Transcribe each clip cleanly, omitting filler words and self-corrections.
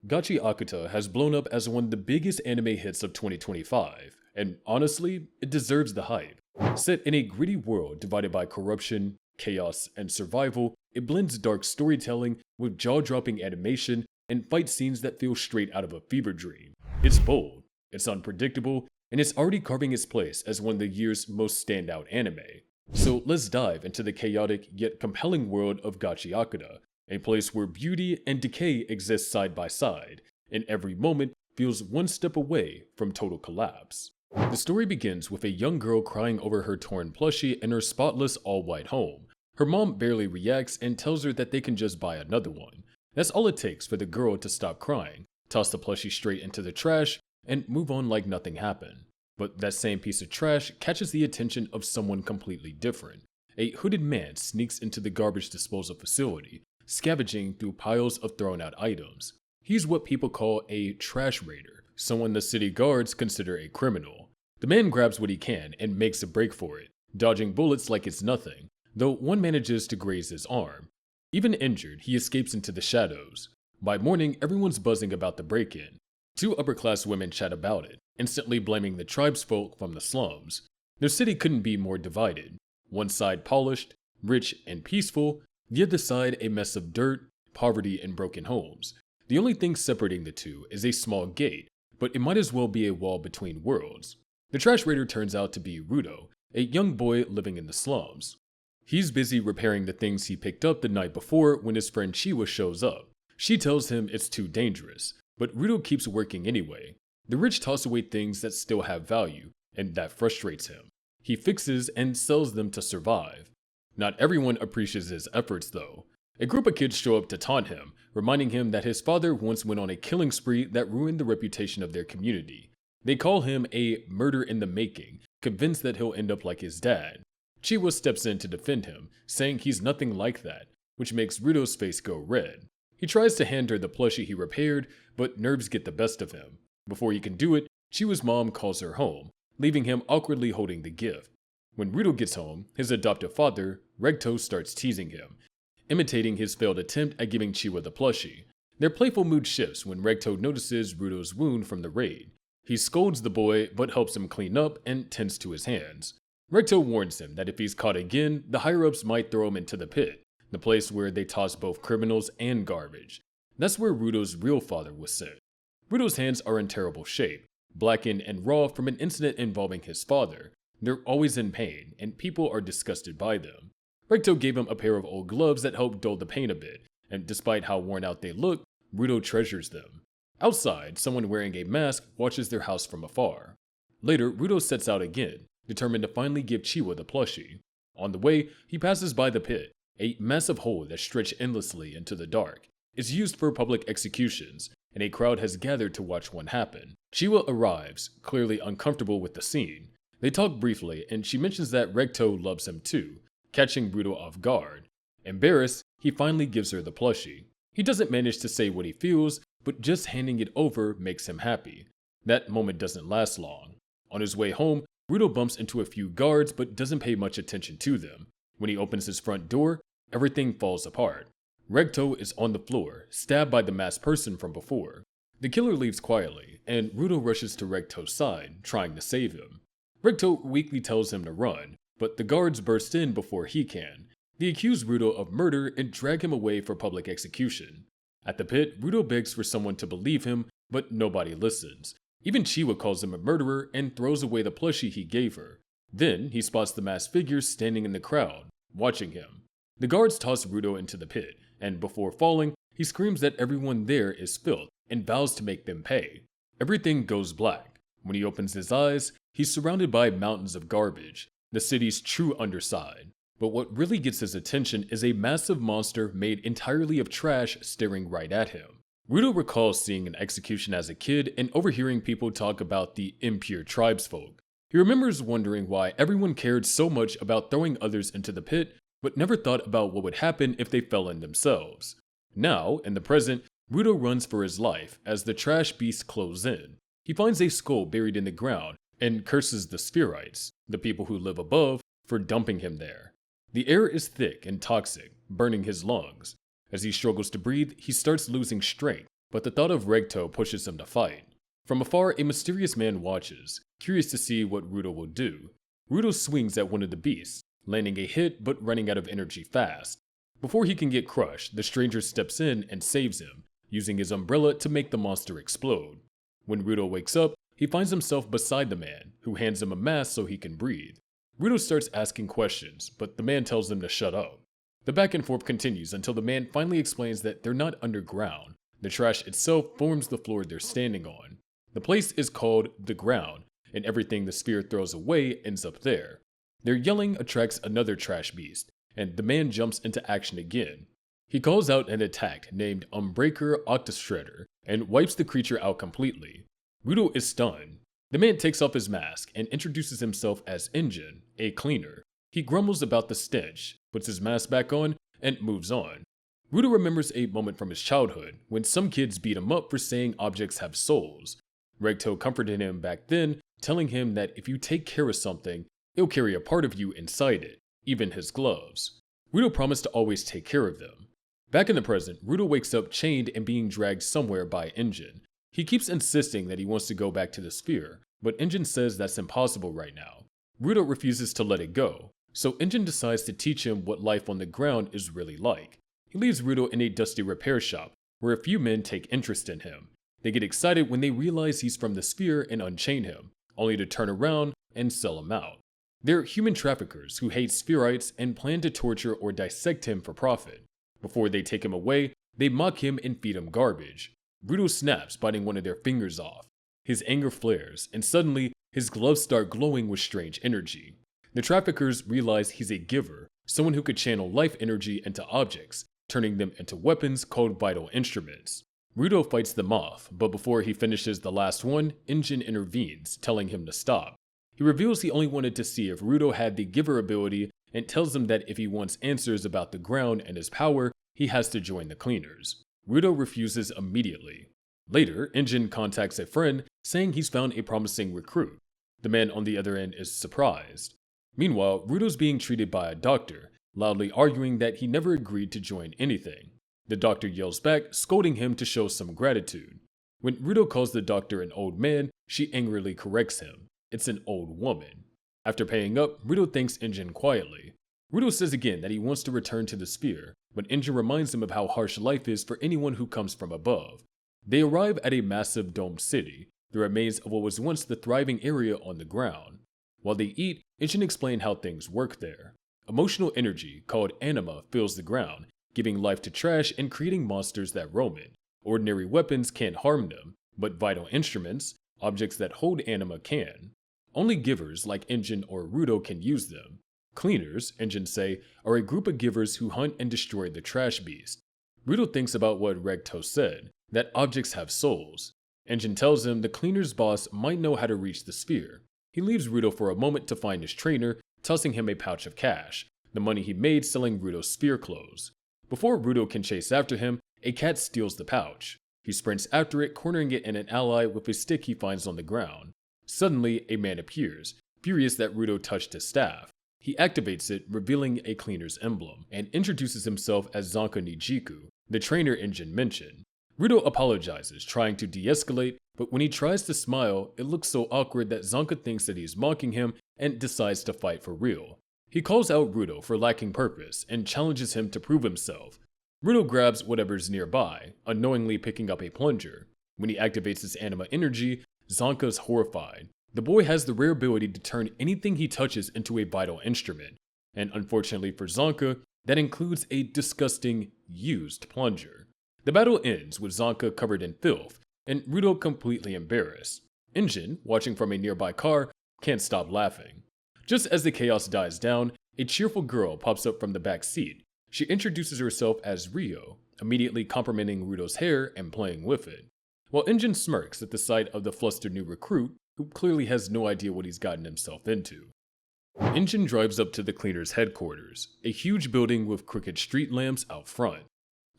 GACHIAKUTA has blown up as one of the biggest anime hits of 2025, and honestly, it deserves the hype. Set in a gritty world divided by corruption, chaos, and survival, it blends dark storytelling with jaw-dropping animation and fight scenes that feel straight out of a fever dream. It's bold, it's unpredictable, and it's already carving its place as one of the year's most standout anime. So let's dive into the chaotic yet compelling world of GACHIAKUTA, a place where beauty and decay exist side by side, and every moment feels one step away from total collapse. The story begins with a young girl crying over her torn plushie in her spotless all-white home. Her mom barely reacts and tells her that they can just buy another one. That's all it takes for the girl to stop crying, toss the plushie straight into the trash, and move on like nothing happened. But that same piece of trash catches the attention of someone completely different. A hooded man sneaks into the garbage disposal facility, scavenging through piles of thrown out items. He's what people call a trash raider, someone the city guards consider a criminal. The man grabs what he can and makes a break for it, dodging bullets like it's nothing, though one manages to graze his arm. Even injured, he escapes into the shadows. By morning, everyone's buzzing about the break-in. Two upper-class women chat about it, instantly blaming the tribesfolk from the slums. Their city couldn't be more divided. One side polished, rich, and peaceful, the other side a mess of dirt, poverty, and broken homes. The only thing separating the two is a small gate, but it might as well be a wall between worlds. The trash raider turns out to be Rudo, a young boy living in the slums. He's busy repairing the things he picked up the night before when his friend Chiwa shows up. She tells him it's too dangerous, but Rudo keeps working anyway. The rich toss away things that still have value, and that frustrates him. He fixes and sells them to survive. Not everyone appreciates his efforts though. A group of kids show up to taunt him, reminding him that his father once went on a killing spree that ruined the reputation of their community. They call him a murder in the making, convinced that he'll end up like his dad. Chiwa steps in to defend him, saying he's nothing like that, which makes Rudo's face go red. He tries to hand her the plushie he repaired, but nerves get the best of him. Before he can do it, Chiwa's mom calls her home, leaving him awkwardly holding the gift. When Rudo gets home, his adoptive father, Regto, starts teasing him, imitating his failed attempt at giving Chiwa the plushie. Their playful mood shifts when Regto notices Rudo's wound from the raid. He scolds the boy, but helps him clean up and tends to his hands. Regto warns him that if he's caught again, the higher-ups might throw him into the pit, the place where they toss both criminals and garbage. That's where Rudo's real father was sent. Rudo's hands are in terrible shape, blackened and raw from an incident involving his father. They're always in pain, and people are disgusted by them. Regto gave him a pair of old gloves that helped dull the pain a bit, and despite how worn out they look, Rudo treasures them. Outside, someone wearing a mask watches their house from afar. Later, Rudo sets out again, determined to finally give Chiwa the plushie. On the way, he passes by the pit, a massive hole that stretched endlessly into the dark. It's used for public executions, and a crowd has gathered to watch one happen. Chiwa arrives, clearly uncomfortable with the scene. They talk briefly, and she mentions that Regto loves him too, catching Rudo off guard. Embarrassed, he finally gives her the plushie. He doesn't manage to say what he feels, but just handing it over makes him happy. That moment doesn't last long. On his way home, Rudo bumps into a few guards but doesn't pay much attention to them. When he opens his front door, everything falls apart. Regto is on the floor, stabbed by the masked person from before. The killer leaves quietly, and Rudo rushes to Regto's side, trying to save him. Regto weakly tells him to run, but the guards burst in before he can. They accuse Rudo of murder and drag him away for public execution. At the pit, Rudo begs for someone to believe him, but nobody listens. Even Chiwa calls him a murderer and throws away the plushie he gave her. Then he spots the masked figure standing in the crowd, watching him. The guards toss Rudo into the pit, and before falling, he screams that everyone there is filth and vows to make them pay. Everything goes black. When he opens his eyes, he's surrounded by mountains of garbage, the city's true underside. But what really gets his attention is a massive monster made entirely of trash staring right at him. Rudo recalls seeing an execution as a kid and overhearing people talk about the impure tribesfolk. He remembers wondering why everyone cared so much about throwing others into the pit, but never thought about what would happen if they fell in themselves. Now, in the present, Rudo runs for his life as the trash beast closes in. He finds a skull buried in the ground and curses the Spherites, the people who live above, for dumping him there. The air is thick and toxic, burning his lungs. As he struggles to breathe, he starts losing strength, but the thought of Regto pushes him to fight. From afar, a mysterious man watches, curious to see what Rudo will do. Rudo swings at one of the beasts, landing a hit but running out of energy fast. Before he can get crushed, the stranger steps in and saves him, using his umbrella to make the monster explode. When Rudo wakes up, he finds himself beside the man, who hands him a mask so he can breathe. Rudo starts asking questions, but the man tells him to shut up. The back and forth continues until the man finally explains that they're not underground. The trash itself forms the floor they're standing on. The place is called the ground, and everything the sphere throws away ends up there. Their yelling attracts another trash beast, and the man jumps into action again. He calls out an attack named Unbreaker Octashredder and wipes the creature out completely. Rudo is stunned. The man takes off his mask and introduces himself as Engine, a cleaner. He grumbles about the stench, puts his mask back on, and moves on. Rudo remembers a moment from his childhood when some kids beat him up for saying objects have souls. Regto comforted him back then, telling him that if you take care of something, it'll carry a part of you inside it, even his gloves. Rudo promised to always take care of them. Back in the present, Rudo wakes up chained and being dragged somewhere by Engine. He keeps insisting that he wants to go back to the sphere, but Engine says that's impossible right now. Rudo refuses to let it go, so Engine decides to teach him what life on the ground is really like. He leaves Rudo in a dusty repair shop, where a few men take interest in him. They get excited when they realize he's from the sphere and unchain him, only to turn around and sell him out. They're human traffickers who hate spherites and plan to torture or dissect him for profit. Before they take him away, they mock him and feed him garbage. Rudo snaps, biting one of their fingers off. His anger flares, and suddenly, his gloves start glowing with strange energy. The traffickers realize he's a giver, someone who could channel life energy into objects, turning them into weapons called vital instruments. Rudo fights them off, but before he finishes the last one, Engine intervenes, telling him to stop. He reveals he only wanted to see if Rudo had the giver ability and tells him that if he wants answers about the ground and his power, he has to join the cleaners. Rudo refuses immediately. Later, Engine contacts a friend, saying he's found a promising recruit. The man on the other end is surprised. Meanwhile, Rudo's being treated by a doctor, loudly arguing that he never agreed to join anything. The doctor yells back, scolding him to show some gratitude. When Rudo calls the doctor an old man, she angrily corrects him. It's an old woman. After paying up, Rudo thanks Engine quietly. Rudo says again that he wants to return to the sphere, but Engine reminds him of how harsh life is for anyone who comes from above. They arrive at a massive domed city, the remains of what was once the thriving area on the ground. While they eat, Engine explains how things work there. Emotional energy, called anima, fills the ground, giving life to trash and creating monsters that roam it. Ordinary weapons can't harm them, but vital instruments, objects that hold anima, can. Only givers like Engine or Rudo can use them. Cleaners, Engine say, are a group of givers who hunt and destroy the trash beast. Rudo thinks about what Regto said, that objects have souls. Engine tells him the cleaner's boss might know how to reach the sphere. He leaves Rudo for a moment to find his trainer, tossing him a pouch of cash, the money he made selling Rudo's sphere clothes. Before Rudo can chase after him, a cat steals the pouch. He sprints after it, cornering it in an ally with a stick he finds on the ground. Suddenly, a man appears, furious that Rudo touched his staff. He activates it, revealing a cleaner's emblem, and introduces himself as Zanka Nijiku, the trainer Engine mentioned. Rudo apologizes, trying to de-escalate, but when he tries to smile, it looks so awkward that Zanka thinks that he's mocking him and decides to fight for real. He calls out Rudo for lacking purpose and challenges him to prove himself. Rudo grabs whatever's nearby, unknowingly picking up a plunger. When he activates his anima energy, Zanka's horrified. The boy has the rare ability to turn anything he touches into a vital instrument, and unfortunately for Zanka, that includes a disgusting, used plunger. The battle ends with Zanka covered in filth, and Rudo completely embarrassed. Engine, watching from a nearby car, can't stop laughing. Just as the chaos dies down, a cheerful girl pops up from the back seat. She introduces herself as Rio, immediately complimenting Rudo's hair and playing with it. While Engine smirks at the sight of the flustered new recruit, who clearly has no idea what he's gotten himself into. Engine drives up to the cleaner's headquarters, a huge building with crooked street lamps out front.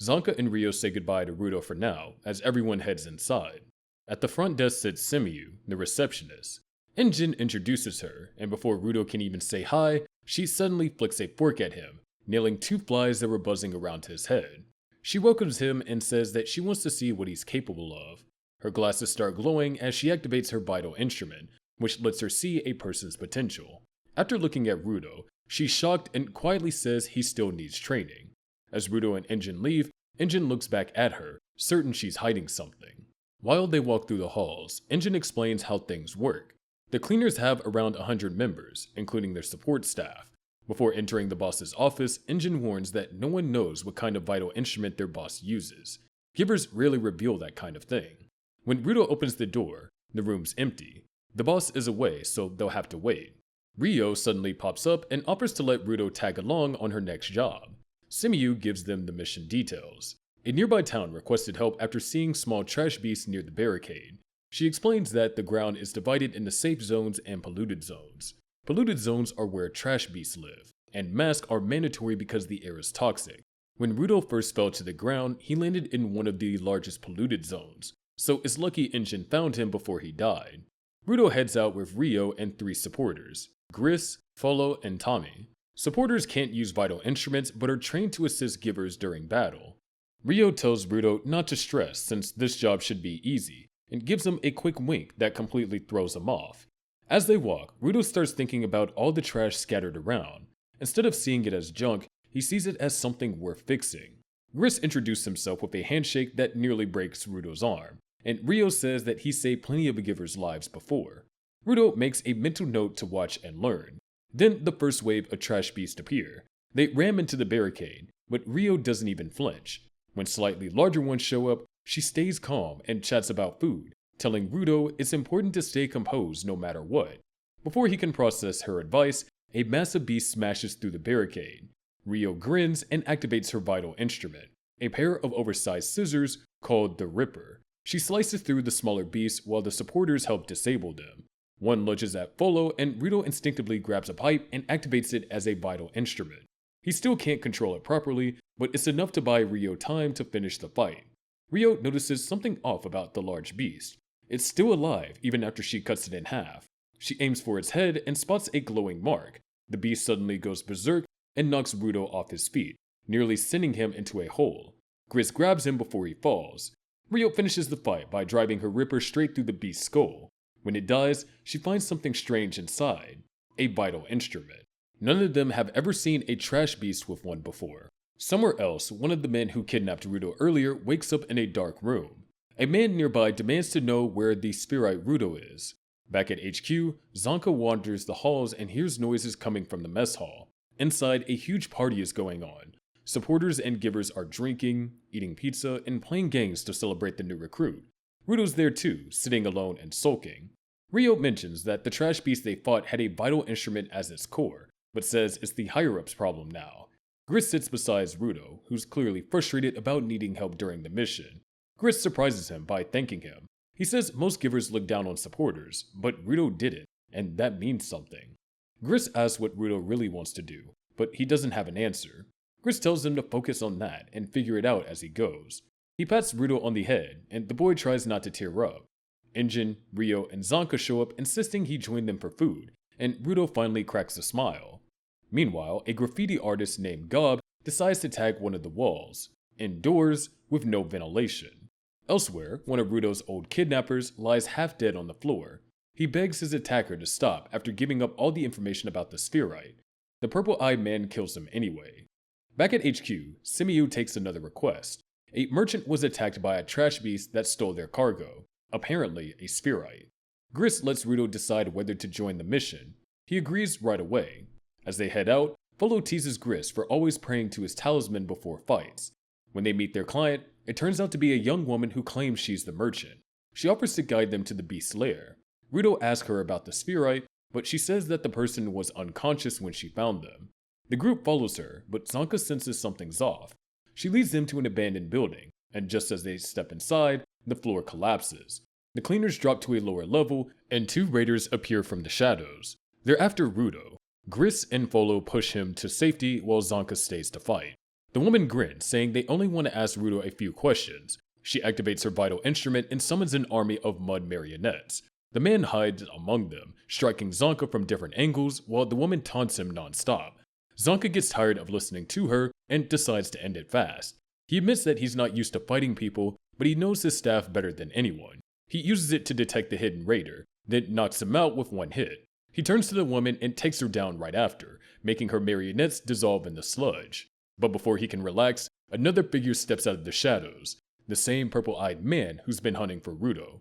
Zanka and Rio say goodbye to Rudo for now, as everyone heads inside. At the front desk sits Semiyu, the receptionist. Engine introduces her, and before Rudo can even say hi, she suddenly flicks a fork at him, nailing two flies that were buzzing around his head. She welcomes him and says that she wants to see what he's capable of. Her glasses start glowing as she activates her vital instrument, which lets her see a person's potential. After looking at Rudo, she's shocked and quietly says he still needs training. As Rudo and Engine leave, Engine looks back at her, certain she's hiding something. While they walk through the halls, Engine explains how things work. The cleaners have around 100 members, including their support staff. Before entering the boss's office, Engine warns that no one knows what kind of vital instrument their boss uses. Givers rarely reveal that kind of thing. When Rudo opens the door, the room's empty. The boss is away, so they'll have to wait. Ryo suddenly pops up and offers to let Rudo tag along on her next job. Simiyu gives them the mission details. A nearby town requested help after seeing small trash beasts near the barricade. She explains that the ground is divided into safe zones and polluted zones. Polluted zones are where trash beasts live, and masks are mandatory because the air is toxic. When Rudo first fell to the ground, he landed in one of the largest polluted zones, so it's lucky Engine found him before he died. Rudo heads out with Ryo and 3 supporters, Gris, Follow, and Tommy. Supporters can't use vital instruments but are trained to assist givers during battle. Ryo tells Rudo not to stress since this job should be easy, and gives him a quick wink that completely throws him off. As they walk, Rudo starts thinking about all the trash scattered around. Instead of seeing it as junk, he sees it as something worth fixing. Gris introduced himself with a handshake that nearly breaks Rudo's arm, and Ryo says that he saved plenty of givers' lives before. Rudo makes a mental note to watch and learn. Then the first wave of trash beasts appear. They ram into the barricade, but Ryo doesn't even flinch. When slightly larger ones show up, she stays calm and chats about food, telling Rudo it's important to stay composed no matter what. Before he can process her advice, a massive beast smashes through the barricade. Ryo grins and activates her vital instrument, a pair of oversized scissors called the Ripper. She slices through the smaller beasts while the supporters help disable them. One lunges at Follow and Rudo instinctively grabs a pipe and activates it as a vital instrument. He still can't control it properly, but it's enough to buy Ryo time to finish the fight. Ryo notices something off about the large beast. It's still alive even after she cuts it in half. She aims for its head and spots a glowing mark. The beast suddenly goes berserk and knocks Rudo off his feet, nearly sending him into a hole. Gris grabs him before he falls. Ryo finishes the fight by driving her Ripper straight through the beast's skull. When it dies, she finds something strange inside, a vital instrument. None of them have ever seen a trash beast with one before. Somewhere else, one of the men who kidnapped Rudo earlier wakes up in a dark room. A man nearby demands to know where the spherite Rudo is. Back at HQ, Zanka wanders the halls and hears noises coming from the mess hall. Inside, a huge party is going on. Supporters and givers are drinking, eating pizza, and playing games to celebrate the new recruit. Rudo's there too, sitting alone and sulking. Ryo mentions that the trash beast they fought had a vital instrument as its core, but says it's the higher-ups' problem now. Gris sits beside Rudo, who's clearly frustrated about needing help during the mission. Gris surprises him by thanking him. He says most givers look down on supporters, but Rudo didn't, and that means something. Gris asks what Rudo really wants to do, but he doesn't have an answer. Gris tells him to focus on that and figure it out as he goes. He pats Rudo on the head, and the boy tries not to tear up. Engine, Ryo, and Zanka show up insisting he join them for food, and Rudo finally cracks a smile. Meanwhile, a graffiti artist named Gob decides to tag one of the walls, indoors with no ventilation. Elsewhere, one of Rudo's old kidnappers lies half dead on the floor. He begs his attacker to stop after giving up all the information about the spherite. The purple-eyed man kills him anyway. Back at HQ, Simiyu takes another request. A merchant was attacked by a trash beast that stole their cargo, apparently a spherite. Gris lets Rudo decide whether to join the mission. He agrees right away. As they head out, Follow teases Gris for always praying to his talisman before fights. When they meet their client, it turns out to be a young woman who claims she's the merchant. She offers to guide them to the beast's lair. Rudo asks her about the spherite, but she says that the person was unconscious when she found them. The group follows her, but Zanka senses something's off. She leads them to an abandoned building, and just as they step inside, the floor collapses. The cleaners drop to a lower level, and 2 raiders appear from the shadows. They're after Rudo. Gris and Follow push him to safety while Zanka stays to fight. The woman grins, saying they only want to ask Rudo a few questions. She activates her vital instrument and summons an army of mud marionettes. The man hides among them, striking Zanka from different angles while the woman taunts him non-stop. Zanka gets tired of listening to her and decides to end it fast. He admits that he's not used to fighting people, but he knows his staff better than anyone. He uses it to detect the hidden raider, then knocks him out with one hit. He turns to the woman and takes her down right after, making her marionettes dissolve in the sludge. But before he can relax, another figure steps out of the shadows, the same purple-eyed man who's been hunting for Rudo.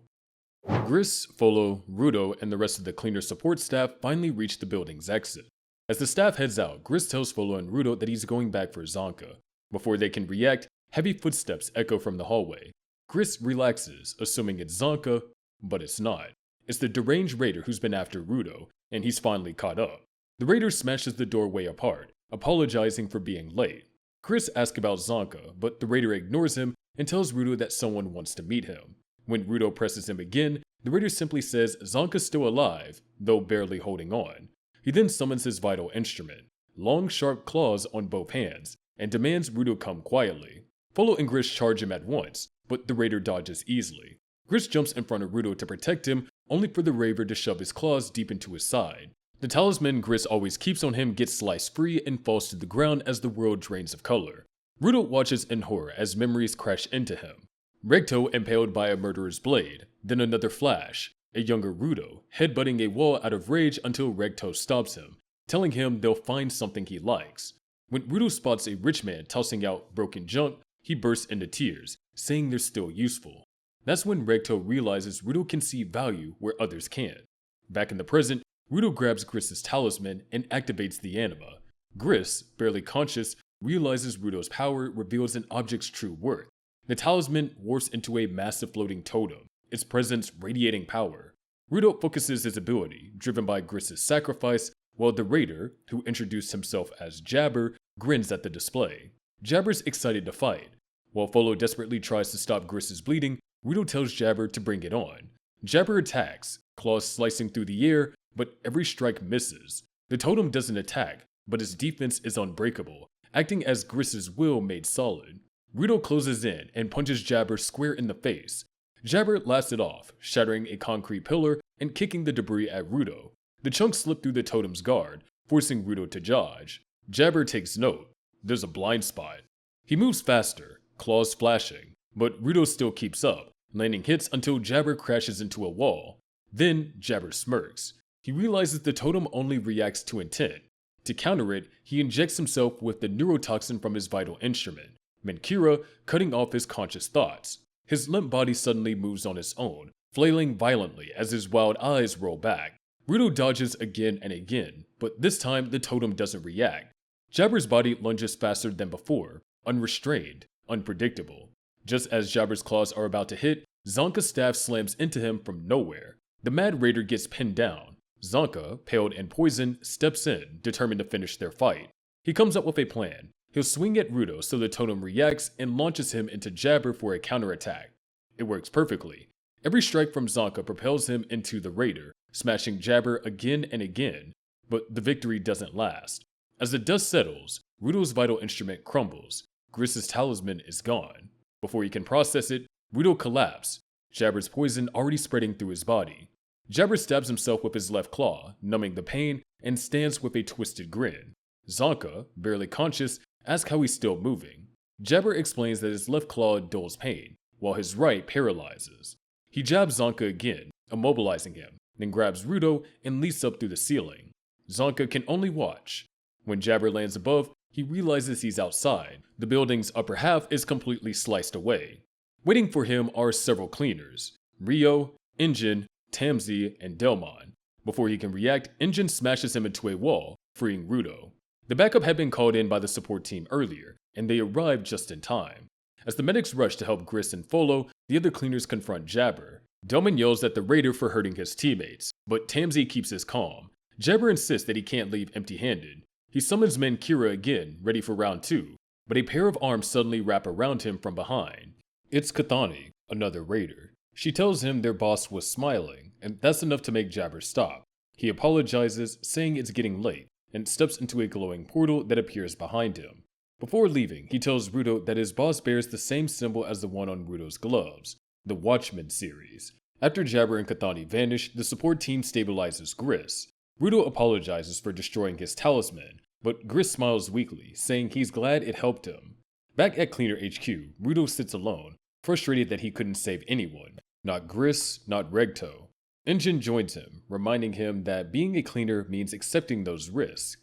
Gris, Folo, Rudo, and the rest of the cleaner support staff finally reach the building's exit. As the staff heads out, Gris tells Folo and Rudo that he's going back for Zonka. Before they can react, heavy footsteps echo from the hallway. Gris relaxes, assuming it's Zonka, but it's not. It's the deranged raider who's been after Rudo, and he's finally caught up. The raider smashes the doorway apart, apologizing for being late. Gris asks about Zonka, but the raider ignores him and tells Rudo that someone wants to meet him. When Rudo presses him again, the raider simply says Zonka's still alive, though barely holding on. He then summons his vital instrument, long sharp claws on both hands, and demands Rudo come quietly. Folo and Gris charge him at once, but the raider dodges easily. Gris jumps in front of Rudo to protect him, only for the raider to shove his claws deep into his side. The talisman Gris always keeps on him gets sliced free and falls to the ground as the world drains of color. Rudo watches in horror as memories crash into him. Recto impaled by a murderer's blade, then another flash, a younger Rudo headbutting a wall out of rage until Recto stops him, telling him they'll find something he likes. When Rudo spots a rich man tossing out broken junk, he bursts into tears, saying they're still useful. That's when Recto realizes Rudo can see value where others can't. Back in the present, Rudo grabs Gris's talisman and activates the anima. Gris, barely conscious, realizes Rudo's power reveals an object's true worth. The talisman morphs into a massive floating totem, its presence radiating power. Rudo focuses his ability, driven by Gris's sacrifice, while the raider, who introduced himself as Jabber, grins at the display. Jabber's excited to fight. While Folo desperately tries to stop Gris's bleeding, Rudo tells Jabber to bring it on. Jabber attacks, claws slicing through the air, but every strike misses. The totem doesn't attack, but its defense is unbreakable, acting as Gris's will made solid. Rudo closes in and punches Jabber square in the face. Jabber laughs it off, shattering a concrete pillar and kicking the debris at Rudo. The chunks slip through the totem's guard, forcing Rudo to dodge. Jabber takes note. There's a blind spot. He moves faster, claws flashing, but Rudo still keeps up, landing hits until Jabber crashes into a wall. Then Jabber smirks. He realizes the totem only reacts to intent. To counter it, he injects himself with the neurotoxin from his vital instrument, Menkira, cutting off his conscious thoughts. His limp body suddenly moves on its own, flailing violently as his wild eyes roll back. Rudo dodges again and again, but this time the totem doesn't react. Jabber's body lunges faster than before, unrestrained, unpredictable. Just as Jabber's claws are about to hit, Zonka's staff slams into him from nowhere. The Mad Raider gets pinned down. Zonka, paled and poisoned, steps in, determined to finish their fight. He comes up with a plan. He'll swing at Rudo so the totem reacts and launches him into Jabber for a counterattack. It works perfectly. Every strike from Zonka propels him into the Raider, smashing Jabber again and again, but the victory doesn't last. As the dust settles, Rudo's vital instrument crumbles. Gris's talisman is gone. Before he can process it, Rudo collapses, Jabber's poison already spreading through his body. Jabber stabs himself with his left claw, numbing the pain, and stands with a twisted grin. Zonka, barely conscious, asks how he's still moving. Jabber explains that his left claw dulls pain, while his right paralyzes. He jabs Zonka again, immobilizing him, then grabs Rudo and leaps up through the ceiling. Zonka can only watch. When Jabber lands above, he realizes he's outside. The building's upper half is completely sliced away. Waiting for him are several cleaners: Rio, Engine, Tamzi, and Delmon. Before he can react, Engine smashes him into a wall, freeing Rudo. The backup had been called in by the support team earlier, and they arrived just in time. As the medics rush to help Gris and Folo, the other cleaners confront Jabber. Delmon yells at the Raider for hurting his teammates, but Tamzi keeps his calm. Jabber insists that he can't leave empty-handed. He summons Menkira again, ready for round 2, but a pair of arms suddenly wrap around him from behind. It's Kathani, another Raider. She tells him their boss was smiling, and that's enough to make Jabber stop. He apologizes, saying it's getting late, and steps into a glowing portal that appears behind him. Before leaving, he tells Rudo that his boss bears the same symbol as the one on Rudo's gloves, the Watchman series. After Jabber and Kathani vanish, the support team stabilizes Gris. Rudo apologizes for destroying his talisman, but Gris smiles weakly, saying he's glad it helped him. Back at Cleaner HQ, Rudo sits alone, frustrated that he couldn't save anyone. Not Gris, not Regto. Engine joins him, reminding him that being a cleaner means accepting those risks.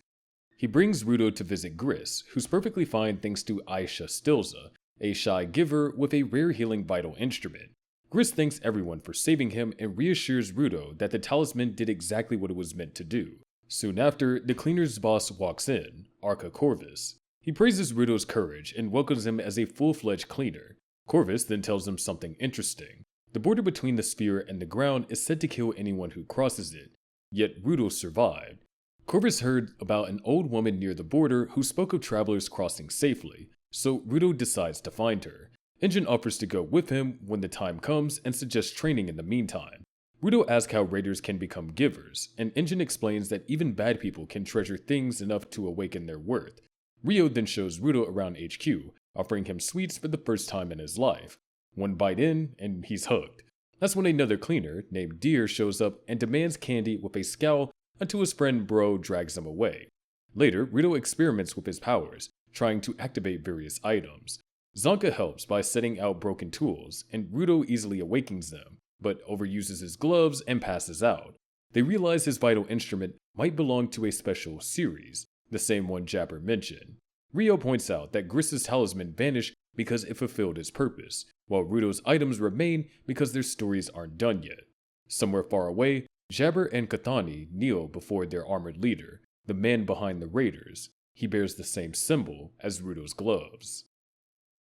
He brings Rudo to visit Gris, who's perfectly fine thanks to Aisha Stilza, a shy giver with a rare healing vital instrument. Gris thanks everyone for saving him and reassures Rudo that the talisman did exactly what it was meant to do. Soon after, the cleaner's boss walks in, Arca Corvus. He praises Rudo's courage and welcomes him as a full-fledged cleaner. Corvus then tells him something interesting. The border between the sphere and the ground is said to kill anyone who crosses it, yet Rudo survived. Corvus heard about an old woman near the border who spoke of travelers crossing safely, so Rudo decides to find her. Engine offers to go with him when the time comes and suggests training in the meantime. Rudo asks how raiders can become givers, and Engine explains that even bad people can treasure things enough to awaken their worth. Rio then shows Rudo around HQ, offering him sweets for the first time in his life. One bite in, and he's hooked. That's when another cleaner, named Deer, shows up and demands candy with a scowl until his friend Bro drags him away. Later, Rudo experiments with his powers, trying to activate various items. Zonka helps by setting out broken tools, and Rudo easily awakens them, but overuses his gloves and passes out. They realize his vital instrument might belong to a special series, the same one Jabber mentioned. Rio points out that Gris's talisman vanished because it fulfilled its purpose, while Rudo's items remain because their stories aren't done yet. Somewhere far away, Jabber and Kathani kneel before their armored leader, the man behind the raiders. He bears the same symbol as Rudo's gloves.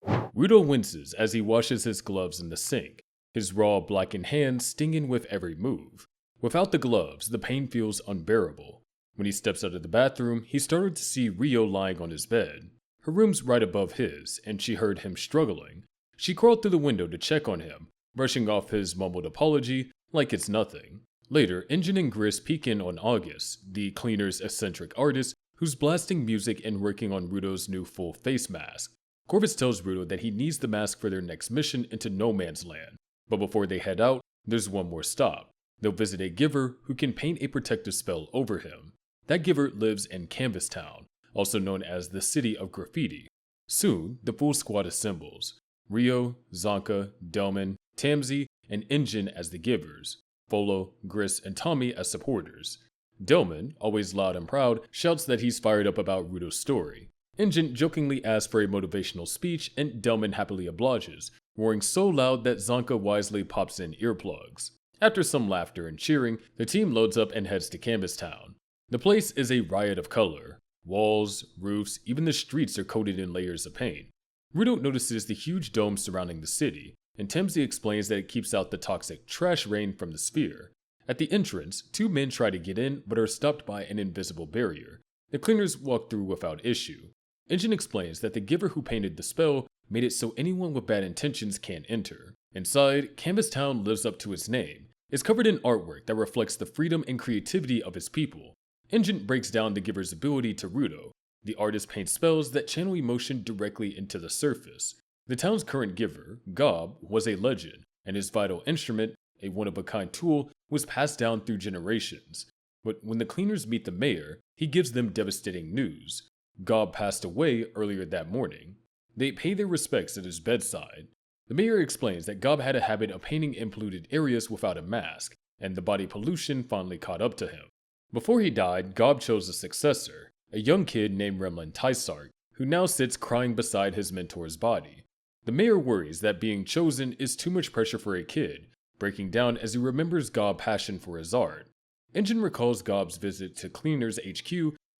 Rudo winces as he washes his gloves in the sink, his raw, blackened hands stinging with every move. Without the gloves, the pain feels unbearable. When he steps out of the bathroom, he started to see Rio lying on his bed. Her room's right above his, and she heard him struggling. She crawled through the window to check on him, brushing off his mumbled apology like it's nothing. Later, Engine and Gris peek in on August, the cleaner's eccentric artist, who's blasting music and working on Rudo's new full face mask. Corvus tells Rudo that he needs the mask for their next mission into No Man's Land. But before they head out, there's one more stop. They'll visit a giver who can paint a protective spell over him. That giver lives in Canvas Town, also known as the City of Graffiti. Soon, the full squad assembles. Rio, Zonka, Delman, Tamsi, and Engine as the givers. Folo, Gris, and Tommy as supporters. Delman, always loud and proud, shouts that he's fired up about Rudo's story. Engine jokingly asks for a motivational speech, and Delman happily obliges, roaring so loud that Zonka wisely pops in earplugs. After some laughter and cheering, the team loads up and heads to Canvas Town. The place is a riot of color. Walls, roofs, even the streets are coated in layers of paint. Rudo notices the huge dome surrounding the city, and Tamsi explains that it keeps out the toxic trash rain from the sphere. At the entrance, two men try to get in but are stopped by an invisible barrier. The cleaners walk through without issue. Engine explains that the giver who painted the spell made it so anyone with bad intentions can't enter. Inside, Canvas Town lives up to its name. It's covered in artwork that reflects the freedom and creativity of its people. Engine breaks down the giver's ability to Rudo. The artist paints spells that channel emotion directly into the surface. The town's current giver, Gob, was a legend, and his vital instrument, a one-of-a-kind tool, was passed down through generations. But when the cleaners meet the mayor, he gives them devastating news. Gob passed away earlier that morning. They pay their respects at his bedside. The mayor explains that Gob had a habit of painting in polluted areas without a mask, and the body pollution finally caught up to him. Before he died, Gob chose a successor, a young kid named Remlin Tysart, who now sits crying beside his mentor's body. The mayor worries that being chosen is too much pressure for a kid, breaking down as he remembers Gob's passion for his art. Engine recalls Gob's visit to Cleaner's HQ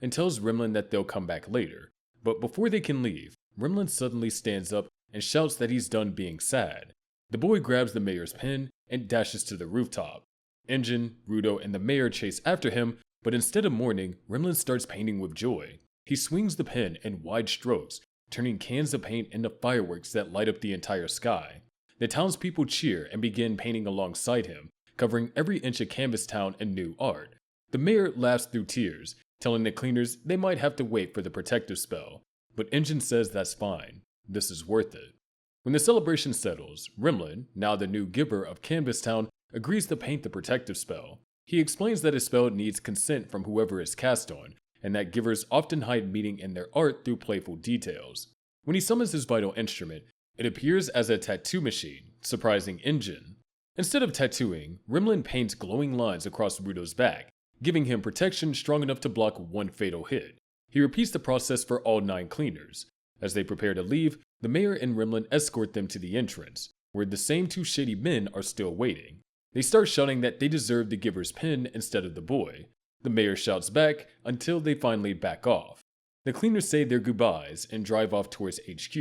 and tells Remlin that they'll come back later. But before they can leave, Remlin suddenly stands up and shouts that he's done being sad. The boy grabs the mayor's pen and dashes to the rooftop. Engine, Rudo, and the mayor chase after him, but instead of mourning, Remlin starts painting with joy. He swings the pen in wide strokes, turning cans of paint into fireworks that light up the entire sky. The townspeople cheer and begin painting alongside him, covering every inch of Canvas Town in new art. The mayor laughs through tears, telling the cleaners they might have to wait for the protective spell. But Engine says that's fine. This is worth it. When the celebration settles, Remlin, now the new giver of Canvas Town, agrees to paint the protective spell. He explains that his spell needs consent from whoever it's cast on, and that givers often hide meaning in their art through playful details. When he summons his vital instrument, it appears as a tattoo machine, surprising Engine. Instead of tattooing, Rimlin paints glowing lines across Rudo's back, giving him protection strong enough to block one fatal hit. He repeats the process for all 9 cleaners. As they prepare to leave, the mayor and Rimlin escort them to the entrance, where the same 2 shady men are still waiting. They start shouting that they deserve the giver's pen instead of the boy. The mayor shouts back until they finally back off. The cleaners say their goodbyes and drive off towards HQ.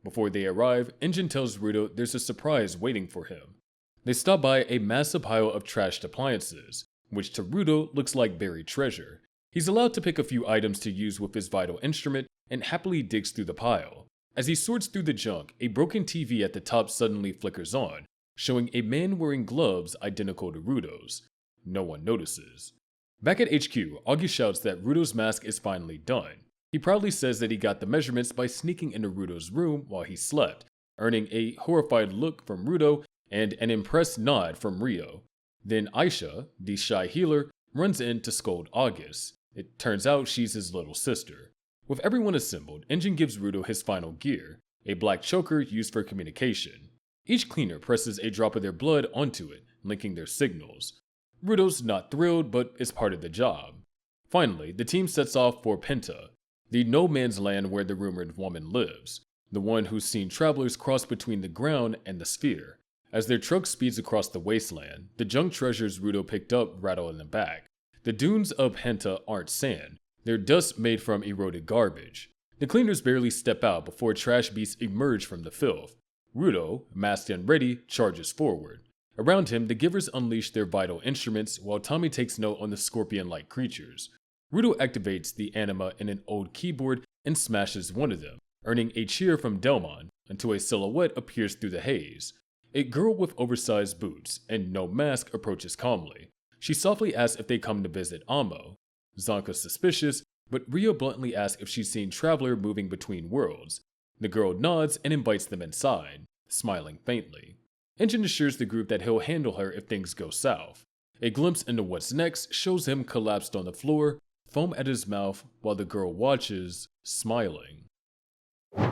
Before they arrive, Engine tells Rudo there's a surprise waiting for him. They stop by a massive pile of trashed appliances, which to Rudo looks like buried treasure. He's allowed to pick a few items to use with his vital instrument and happily digs through the pile. As he sorts through the junk, a broken TV at the top suddenly flickers on, showing a man wearing gloves identical to Rudo's. No one notices. Back at HQ, Augie shouts that Rudo's mask is finally done. He proudly says that he got the measurements by sneaking into Rudo's room while he slept, earning a horrified look from Rudo and an impressed nod from Rio. Then Aisha, the shy healer, runs in to scold August. It turns out she's his little sister. With everyone assembled, Engine gives Rudo his final gear, a black choker used for communication. Each cleaner presses a drop of their blood onto it, linking their signals. Rudo's not thrilled, but it's part of the job. Finally, the team sets off for Penta, the no man's land where the rumored woman lives, the one who's seen travelers cross between the ground and the sphere. As their truck speeds across the wasteland, the junk treasures Rudo picked up rattle in the back. The dunes of Penta aren't sand, they're dust made from eroded garbage. The cleaners barely step out before trash beasts emerge from the filth. Rudo, masked and ready, charges forward. Around him, the givers unleash their vital instruments while Tommy takes note on the scorpion-like creatures. Rudo activates the anima in an old keyboard and smashes one of them, earning a cheer from Delmon until a silhouette appears through the haze. A girl with oversized boots and no mask approaches calmly. She softly asks if they come to visit Amo. Zonka's suspicious, but Rio bluntly asks if she's seen Traveler moving between worlds. The girl nods and invites them inside, smiling faintly. Engine assures the group that he'll handle her if things go south. A glimpse into what's next shows him collapsed on the floor, foam at his mouth, while the girl watches, smiling.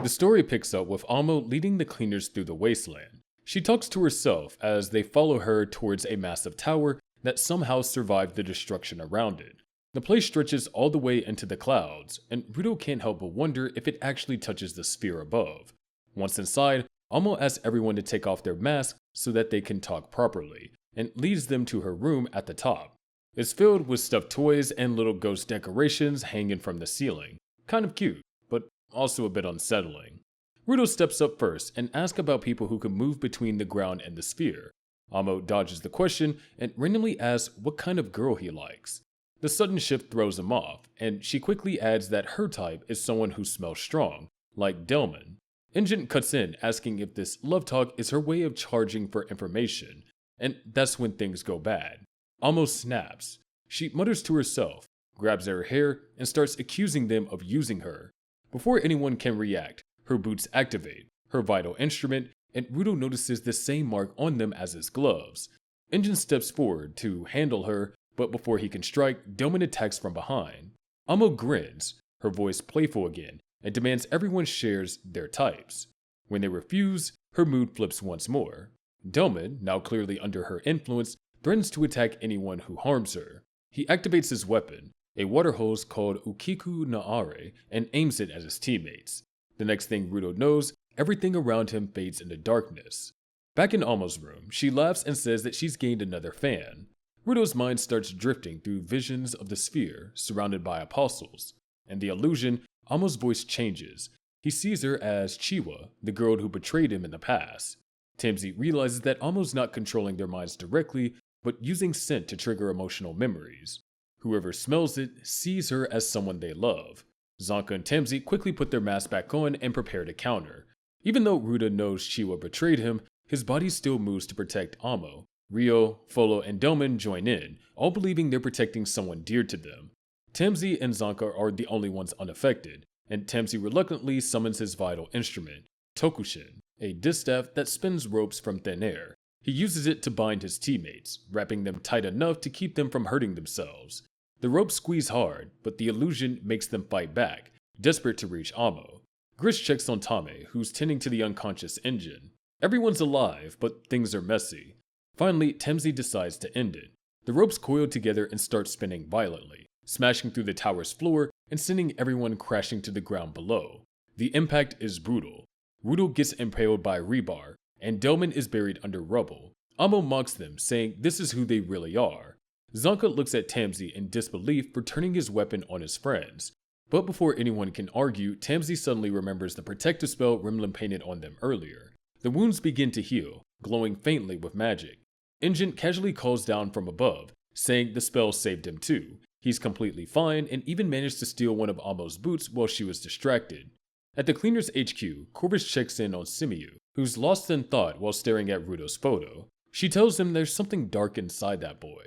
The story picks up with Amo leading the cleaners through the wasteland. She talks to herself as they follow her towards a massive tower that somehow survived the destruction around it. The place stretches all the way into the clouds, and Rudo can't help but wonder if it actually touches the sphere above. Once inside, Amo asks everyone to take off their masks so that they can talk properly, and leads them to her room at the top. It's filled with stuffed toys and little ghost decorations hanging from the ceiling. Kind of cute, but also a bit unsettling. Rudo steps up first and asks about people who can move between the ground and the sphere. Amo dodges the question and randomly asks what kind of girl he likes. The sudden shift throws him off, and she quickly adds that her type is someone who smells strong, like Delman. Engine cuts in, asking if this love talk is her way of charging for information, and that's when things go bad. Amo snaps. She mutters to herself, grabs at her hair, and starts accusing them of using her. Before anyone can react, her boots activate, her vital instrument, and Rudo notices the same mark on them as his gloves. Engine steps forward to handle her, but before he can strike, Delman attacks from behind. Amo grins, her voice playful again, and demands everyone shares their types. When they refuse, her mood flips once more. Delman, now clearly under her influence, threatens to attack anyone who harms her. He activates his weapon, a water hose called Ukiku Naare, and aims it at his teammates. The next thing Rudo knows, everything around him fades into darkness. Back in Amo's room, she laughs and says that she's gained another fan. Rudo's mind starts drifting through visions of the sphere, surrounded by apostles. In the illusion, Amo's voice changes. He sees her as Chiwa, the girl who betrayed him in the past. Tamsi realizes that Amo's not controlling their minds directly, but using scent to trigger emotional memories. Whoever smells it sees her as someone they love. Zonka and Tamsi quickly put their masks back on and prepare to counter. Even though Ruda knows Chiwa betrayed him, his body still moves to protect Amo. Rio, Folo, and Delman join in, all believing they're protecting someone dear to them. Tamsi and Zonka are the only ones unaffected, and Tamsi reluctantly summons his vital instrument, Tokushin, a distaff that spins ropes from thin air. He uses it to bind his teammates, wrapping them tight enough to keep them from hurting themselves. The ropes squeeze hard, but the illusion makes them fight back, desperate to reach Amo. Gris checks on Tame, who's tending to the unconscious engine. Everyone's alive, but things are messy. Finally, Temsey decides to end it. The ropes coil together and start spinning violently, smashing through the tower's floor and sending everyone crashing to the ground below. The impact is brutal. Rudo gets impaled by rebar, and Delman is buried under rubble. Amo mocks them, saying this is who they really are. Zonka looks at Tamsey in disbelief for turning his weapon on his friends. But before anyone can argue, Tamsey suddenly remembers the protective spell Rimlin painted on them earlier. The wounds begin to heal, glowing faintly with magic. Engine casually calls down from above, saying the spell saved him too. He's completely fine and even managed to steal one of Amo's boots while she was distracted. At the Cleaners HQ, Corvus checks in on Simiu, who's lost in thought while staring at Rudo's photo. She tells him there's something dark inside that boy.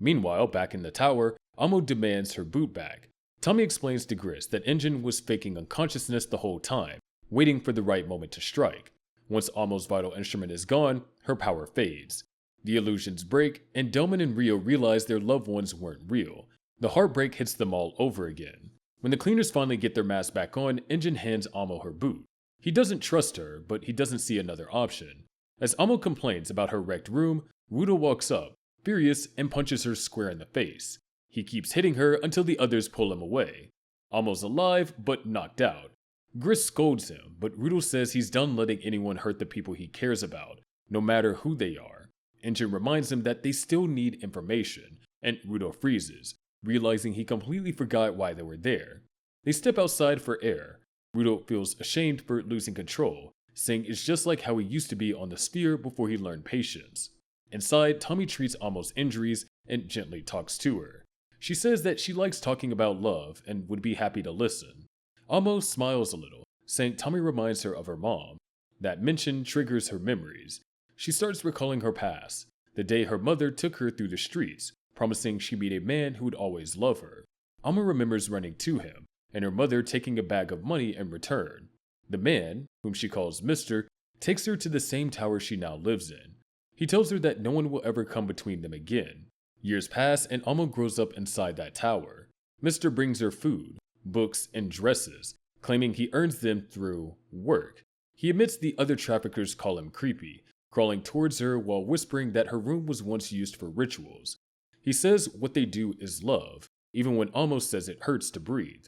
Meanwhile, back in the tower, Amo demands her boot back. Tommy explains to Gris that Engine was faking unconsciousness the whole time, waiting for the right moment to strike. Once Amo's vital instrument is gone, her power fades. The illusions break, and Delman and Rio realize their loved ones weren't real. The heartbreak hits them all over again. When the Cleaners finally get their masks back on, Engine hands Amo her boot. He doesn't trust her, but he doesn't see another option. As Amo complains about her wrecked room, Rudo walks up, furious, and punches her square in the face. He keeps hitting her until the others pull him away. Amo's alive, but knocked out. Gris scolds him, but Rudo says he's done letting anyone hurt the people he cares about, no matter who they are. Engine reminds him that they still need information, and Rudo freezes, realizing he completely forgot why they were there. They step outside for air. Rudo feels ashamed for losing control, saying it's just like how he used to be on the sphere before he learned patience. Inside, Tommy treats Amo's injuries and gently talks to her. She says that she likes talking about love and would be happy to listen. Amo smiles a little, saying Tommy reminds her of her mom. That mention triggers her memories. She starts recalling her past, the day her mother took her through the streets, promising she'd meet a man who would always love her. Amo remembers running to him, and her mother taking a bag of money in return. The man, whom she calls Mr., takes her to the same tower she now lives in. He tells her that no one will ever come between them again. Years pass and Amo grows up inside that tower. Mr. brings her food, books, and dresses, claiming he earns them through work. He admits the other traffickers call him creepy, crawling towards her while whispering that her room was once used for rituals. He says what they do is love, even when Amo says it hurts to breathe.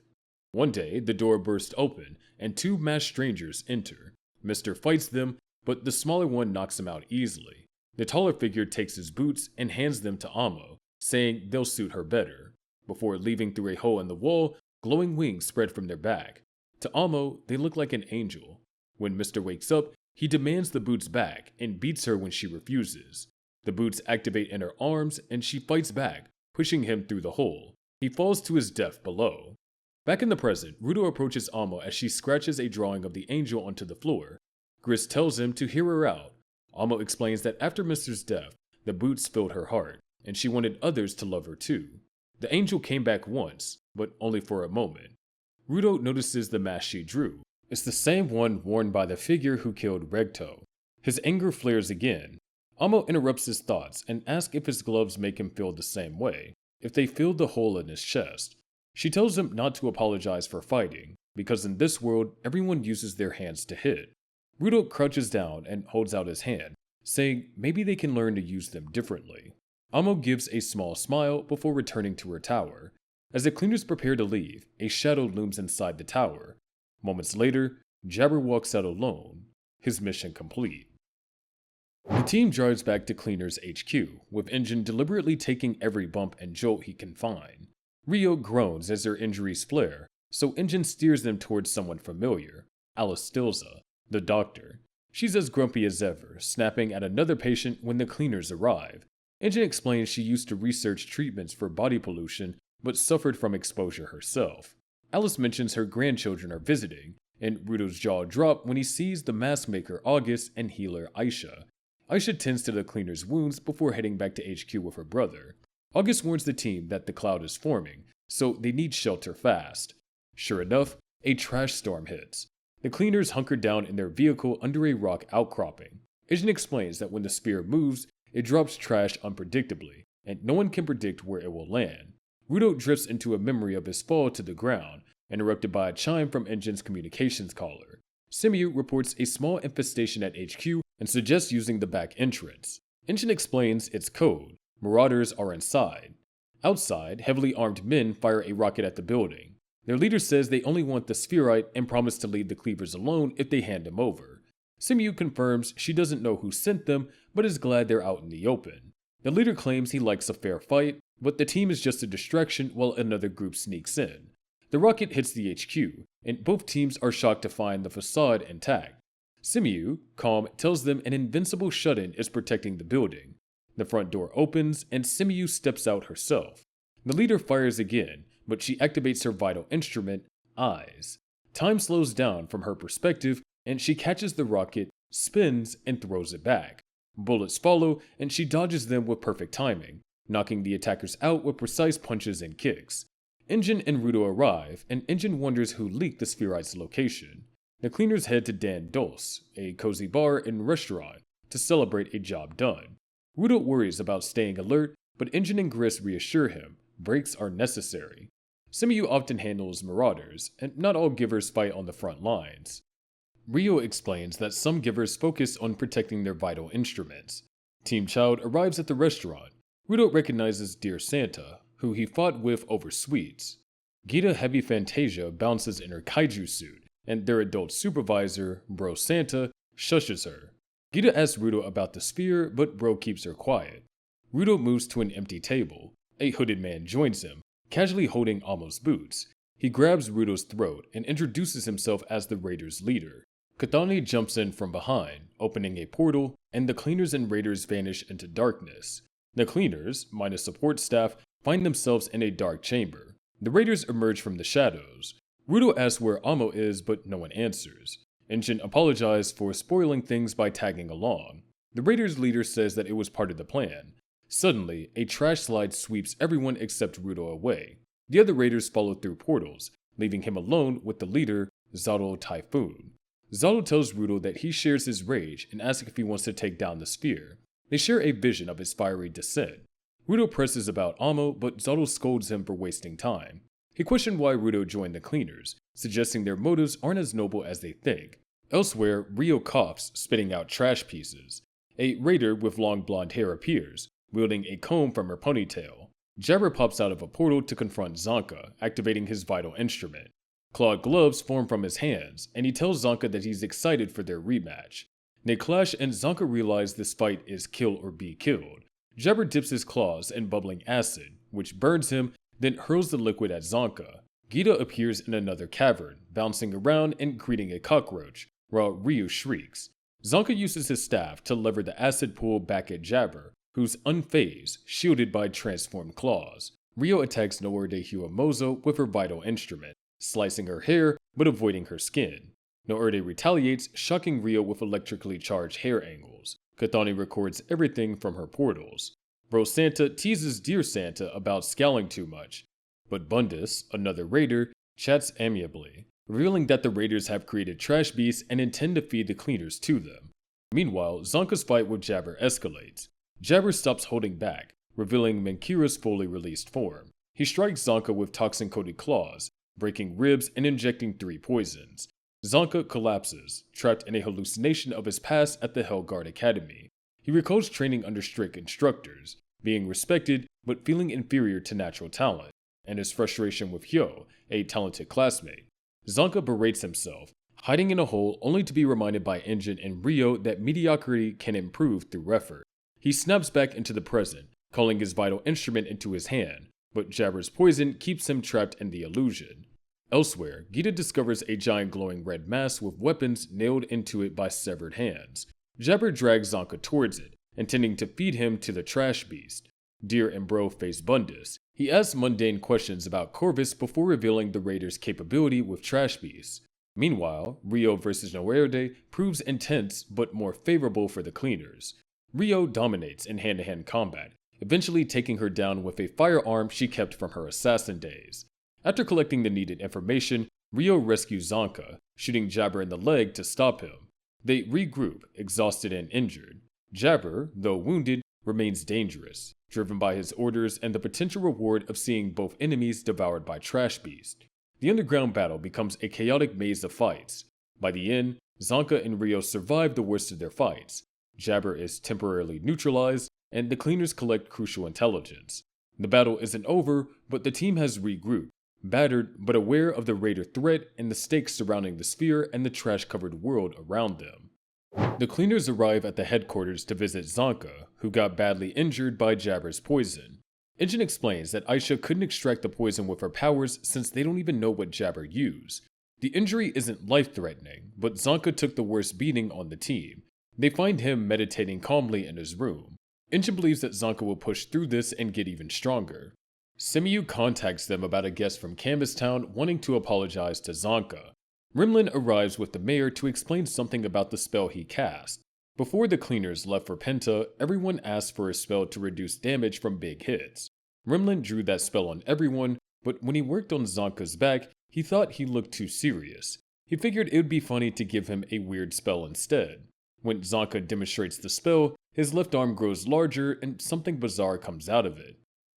One day, the door bursts open, and two masked strangers enter. Mr. fights them, but the smaller one knocks him out easily. The taller figure takes his boots and hands them to Amo, saying they'll suit her better. Before leaving through a hole in the wall, glowing wings spread from their back. To Amo, they look like an angel. When Mr. wakes up, he demands the boots back and beats her when she refuses. The boots activate in her arms and she fights back, pushing him through the hole. He falls to his death below. Back in the present, Rudo approaches Amo as she scratches a drawing of the angel onto the floor. Gris tells him to hear her out. Amo explains that after Mr.'s death, the boots filled her heart, and she wanted others to love her too. The angel came back once, but only for a moment. Rudo notices the mask she drew. It's the same one worn by the figure who killed Regto. His anger flares again. Amo interrupts his thoughts and asks if his gloves make him feel the same way, if they filled the hole in his chest. She tells him not to apologize for fighting, because in this world, everyone uses their hands to hit. Rudo crouches down and holds out his hand, saying maybe they can learn to use them differently. Amo gives a small smile before returning to her tower. As the Cleaners prepare to leave, a shadow looms inside the tower. Moments later, Jabber walks out alone, his mission complete. The team drives back to Cleaners HQ, with Engine deliberately taking every bump and jolt he can find. Rio groans as their injuries flare, so Engine steers them towards someone familiar, Alice Stilza, the doctor. She's as grumpy as ever, snapping at another patient when the Cleaners arrive. Engine explains she used to research treatments for body pollution, but suffered from exposure herself. Alice mentions her grandchildren are visiting, and Rudo's jaw drops when he sees the mask maker August and healer Aisha. Aisha tends to the Cleaners' wounds before heading back to HQ with her brother. August warns the team that the cloud is forming, so they need shelter fast. Sure enough, a trash storm hits. The Cleaners hunker down in their vehicle under a rock outcropping. Engine explains that when the sphere moves, it drops trash unpredictably, and no one can predict where it will land. Rudo drifts into a memory of his fall to the ground, interrupted by a chime from Engin's communications caller. Simiyu reports a small infestation at HQ and suggests using the back entrance. Engine explains its code. Marauders are inside. Outside, heavily armed men fire a rocket at the building. Their leader says they only want the spherite and promise to leave the cleavers alone if they hand him over. Simiyu confirms she doesn't know who sent them, but is glad they're out in the open. The leader claims he likes a fair fight, but the team is just a distraction while another group sneaks in. The rocket hits the HQ, and both teams are shocked to find the facade intact. Simiyu, calm, tells them an invincible shut-in is protecting the building. The front door opens, and Simiyu steps out herself. The leader fires again, but she activates her vital instrument, Eyes. Time slows down from her perspective, and she catches the rocket, spins, and throws it back. Bullets follow, and she dodges them with perfect timing, knocking the attackers out with precise punches and kicks. Engine and Rudo arrive, and Engine wonders who leaked the spherite's location. The cleaners head to Dan Dos, a cozy bar and restaurant, to celebrate a job done. Rudo worries about staying alert, but Engine and Gris reassure him breaks are necessary. Simiyu often handles marauders, and not all givers fight on the front lines. Ryo explains that some givers focus on protecting their vital instruments. Team Child arrives at the restaurant. Rudo recognizes Dear Santa, who he fought with over sweets. Gita Heavy Fantasia bounces in her kaiju suit, and their adult supervisor, Bro Santa, shushes her. Gita asks Rudo about the sphere, but Bro keeps her quiet. Rudo moves to an empty table. A hooded man joins him, casually holding Amo's boots. He grabs Rudo's throat and introduces himself as the Raiders' leader. Katane jumps in from behind, opening a portal, and the cleaners and raiders vanish into darkness. The cleaners, minus support staff, find themselves in a dark chamber. The raiders emerge from the shadows. Rudo asks where Amo is, but no one answers. Engine apologizes for spoiling things by tagging along. The raiders' leader says that it was part of the plan. Suddenly, a trash slide sweeps everyone except Rudo away. The other raiders follow through portals, leaving him alone with the leader, Zaro Typhoon. Zaro tells Rudo that he shares his rage and asks if he wants to take down the sphere. They share a vision of his fiery descent. Rudo presses about Amo, but Zaro scolds him for wasting time. He questioned why Rudo joined the cleaners, suggesting their motives aren't as noble as they think. Elsewhere, Ryo coughs, spitting out trash pieces. A raider with long blonde hair appears, wielding a comb from her ponytail. Jabber pops out of a portal to confront Zonka, activating his vital instrument. Clawed gloves form from his hands, and he tells Zonka that he's excited for their rematch. They clash, and Zonka realizes this fight is kill or be killed. Jabber dips his claws in bubbling acid, which burns him, then hurls the liquid at Zonka. Gita appears in another cavern, bouncing around and greeting a cockroach, while Ryu shrieks. Zonka uses his staff to lever the acid pool back at Jabber, who's unfazed, shielded by transformed claws. Ryo attacks Noorde Huamozo with her vital instrument, slicing her hair but avoiding her skin. Noorde retaliates, shocking Ryo with electrically charged hair angles. Katane records everything from her portals. Bro Santa teases Dear Santa about scowling too much, but Bundus, another raider, chats amiably, revealing that the raiders have created trash beasts and intend to feed the cleaners to them. Meanwhile, Zonka's fight with Jabber escalates. Jabber stops holding back, revealing Menkira's fully released form. He strikes Zonka with toxin-coated claws, breaking ribs and injecting 3 poisons. Zonka collapses, trapped in a hallucination of his past at the Hellguard Academy. He recalls training under strict instructors, being respected but feeling inferior to natural talent, and his frustration with Hyo, a talented classmate. Zonka berates himself, hiding in a hole only to be reminded by Engine and Ryo that mediocrity can improve through effort. He snaps back into the present, calling his vital instrument into his hand, but Jabber's poison keeps him trapped in the illusion. Elsewhere, Gita discovers a giant glowing red mass with weapons nailed into it by severed hands. Jabber drags Zonka towards it, intending to feed him to the trash beast. Deer and Bro face Bundus. He asks mundane questions about Corvus before revealing the raiders' capability with trash beasts. Meanwhile, Ryo vs. Noerde proves intense but more favorable for the cleaners. Ryo dominates in hand-to-hand combat, eventually taking her down with a firearm she kept from her assassin days. After collecting the needed information, Ryo rescues Zonka, shooting Jabber in the leg to stop him. They regroup, exhausted and injured. Jabber, though wounded, remains dangerous, driven by his orders and the potential reward of seeing both enemies devoured by trash beasts. The underground battle becomes a chaotic maze of fights. By the end, Zanka and Rio survive the worst of their fights. Jabber is temporarily neutralized, and the cleaners collect crucial intelligence. The battle isn't over, but the team has regrouped, battered but aware of the raider threat and the stakes surrounding the sphere and the trash-covered world around them. The cleaners arrive at the headquarters to visit Zanka, who got badly injured by Jabber's poison. Engine explains that Aisha couldn't extract the poison with her powers since they don't even know what Jabber used. The injury isn't life-threatening, but Zanka took the worst beating on the team. They find him meditating calmly in his room. Engine believes that Zanka will push through this and get even stronger. Semiyu contacts them about a guest from Canvas Town wanting to apologize to Zanka. Rimlin arrives with the mayor to explain something about the spell he cast. Before the cleaners left for Penta, everyone asked for a spell to reduce damage from big hits. Rimlin drew that spell on everyone, but when he worked on Zanka's back, he thought he looked too serious. He figured it would be funny to give him a weird spell instead. When Zanka demonstrates the spell, his left arm grows larger and something bizarre comes out of it.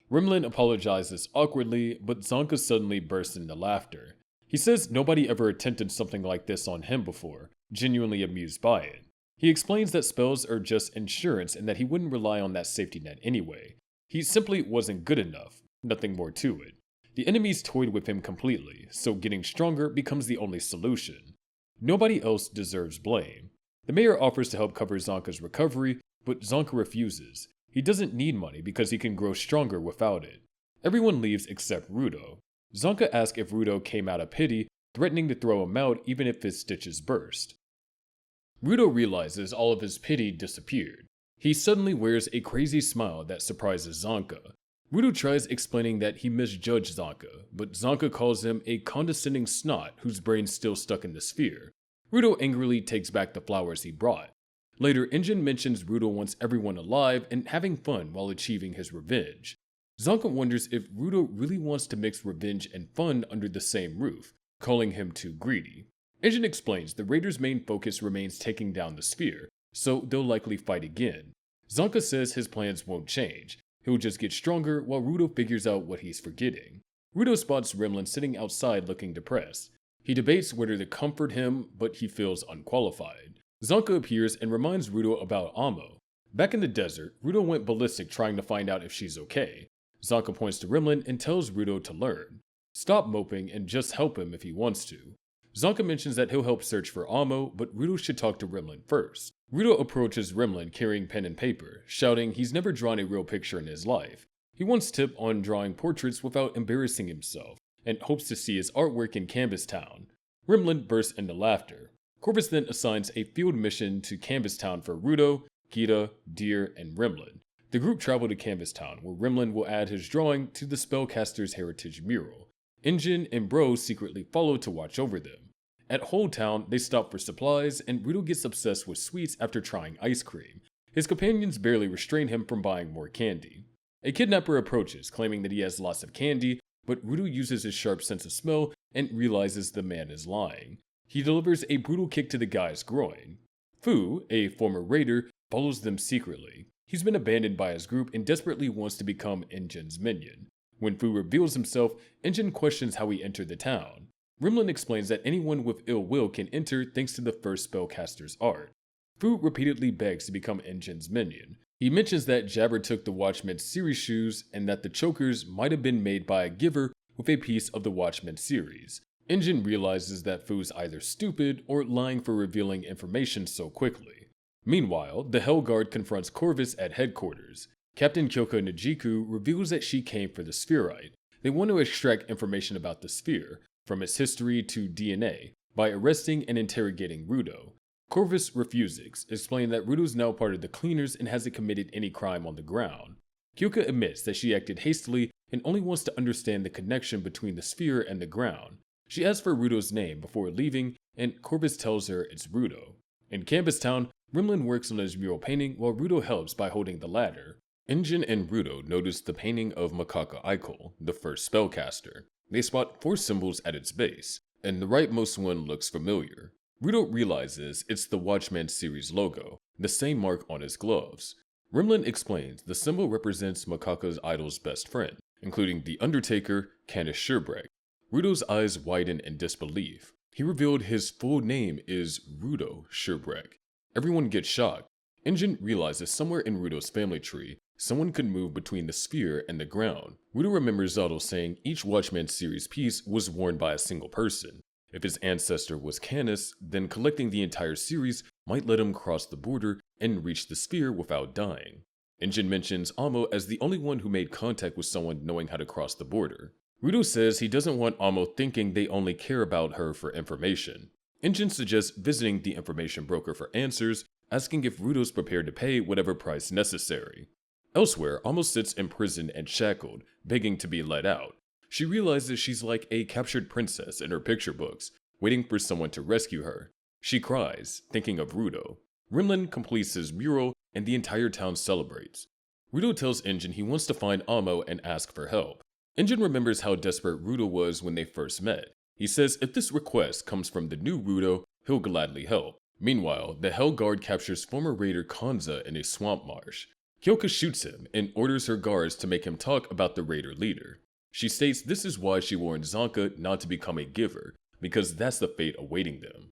Rimlin apologizes awkwardly, but Zanka suddenly bursts into laughter. He says nobody ever attempted something like this on him before, genuinely amused by it. He explains that spells are just insurance and that he wouldn't rely on that safety net anyway. He simply wasn't good enough, nothing more to it. The enemies toyed with him completely, so getting stronger becomes the only solution. Nobody else deserves blame. The mayor offers to help cover Zanka's recovery, but Zanka refuses. He doesn't need money because he can grow stronger without it. Everyone leaves except Rudo. Zanka asks if Rudo came out of pity, threatening to throw him out even if his stitches burst. Rudo realizes all of his pity disappeared. He suddenly wears a crazy smile that surprises Zanka. Rudo tries explaining that he misjudged Zanka, but Zanka calls him a condescending snot whose brain's still stuck in the sphere. Rudo angrily takes back the flowers he brought. Later, Engine mentions Rudo wants everyone alive and having fun while achieving his revenge. Zanka wonders if Rudo really wants to mix revenge and fun under the same roof, calling him too greedy. Engine explains the raiders' main focus remains taking down the sphere, so they'll likely fight again. Zanka says his plans won't change. He'll just get stronger while Rudo figures out what he's forgetting. Rudo spots Rimlin sitting outside looking depressed. He debates whether to comfort him, but he feels unqualified. Zanka appears and reminds Rudo about Amo. Back in the desert, Rudo went ballistic trying to find out if she's okay. Zanka points to Rimlin and tells Rudo to learn. Stop moping and just help him if he wants to. Zanka mentions that he'll help search for Amo, but Rudo should talk to Rimlin first. Rudo approaches Rimlin carrying pen and paper, shouting he's never drawn a real picture in his life. He wants tip on drawing portraits without embarrassing himself, and hopes to see his artwork in Canvas Town. Rimlin bursts into laughter. Corvus then assigns a field mission to Canvas Town for Rudo, Kita, Deer, and Rimlin. The group travel to Canvas Town, where Rimlin will add his drawing to the Spellcaster's Heritage mural. Engine and Bro secretly follow to watch over them. At Whole Town, they stop for supplies, and Rudo gets obsessed with sweets after trying ice cream. His companions barely restrain him from buying more candy. A kidnapper approaches, claiming that he has lots of candy, but Rudo uses his sharp sense of smell and realizes the man is lying. He delivers a brutal kick to the guy's groin. Fu, a former raider, follows them secretly. He's been abandoned by his group and desperately wants to become Engin's minion. When Fu reveals himself, Engine questions how he entered the town. Rimlin explains that anyone with ill will can enter thanks to the first spellcaster's art. Fu repeatedly begs to become Engin's minion. He mentions that Jabber took the Watchman's series shoes and that the chokers might have been made by a giver with a piece of the Watchman series. Engine realizes that Fu's either stupid or lying for revealing information so quickly. Meanwhile, the Hell Guard confronts Corvus at headquarters. Captain Kyoko Nijiku reveals that she came for the spherite. They want to extract information about the sphere, from its history to DNA, by arresting and interrogating Rudo. Corvus refuses, explaining that Rudo's now part of the cleaners and hasn't committed any crime on the ground. Kyoko admits that she acted hastily and only wants to understand the connection between the sphere and the ground. She asks for Rudo's name before leaving, and Corvus tells her it's Rudo. In Canvas Town, Rimlin works on his mural painting while Rudo helps by holding the ladder. Engine and Rudo notice the painting of Makaka Aikol, the first spellcaster. They spot 4 symbols at its base, and the rightmost one looks familiar. Rudo realizes it's the Watchman series logo, the same mark on his gloves. Rimlin explains the symbol represents Makaka's idol's best friend, including the Undertaker, Canis Sherbreck. Rudo's eyes widen in disbelief. He revealed his full name is Rudo Sherbreck. Everyone gets shocked. Engine realizes somewhere in Rudo's family tree, someone could move between the sphere and the ground. Rudo remembers Zato saying each Watchman series piece was worn by a single person. If his ancestor was Canis, then collecting the entire series might let him cross the border and reach the sphere without dying. Engine mentions Amo as the only one who made contact with someone knowing how to cross the border. Rudo says he doesn't want Amo thinking they only care about her for information. Engine suggests visiting the information broker for answers, asking if Rudo's prepared to pay whatever price necessary. Elsewhere, Amo sits imprisoned and shackled, begging to be let out. She realizes she's like a captured princess in her picture books, waiting for someone to rescue her. She cries, thinking of Rudo. Rimlin completes his mural, and the entire town celebrates. Rudo tells Engine he wants to find Amo and ask for help. Engine remembers how desperate Rudo was when they first met. He says if this request comes from the new Rudo, he'll gladly help. Meanwhile, the Hell Guard captures former raider Kanza in a swamp marsh. Kyoka shoots him and orders her guards to make him talk about the raider leader. She states this is why she warned Zanka not to become a giver, because that's the fate awaiting them.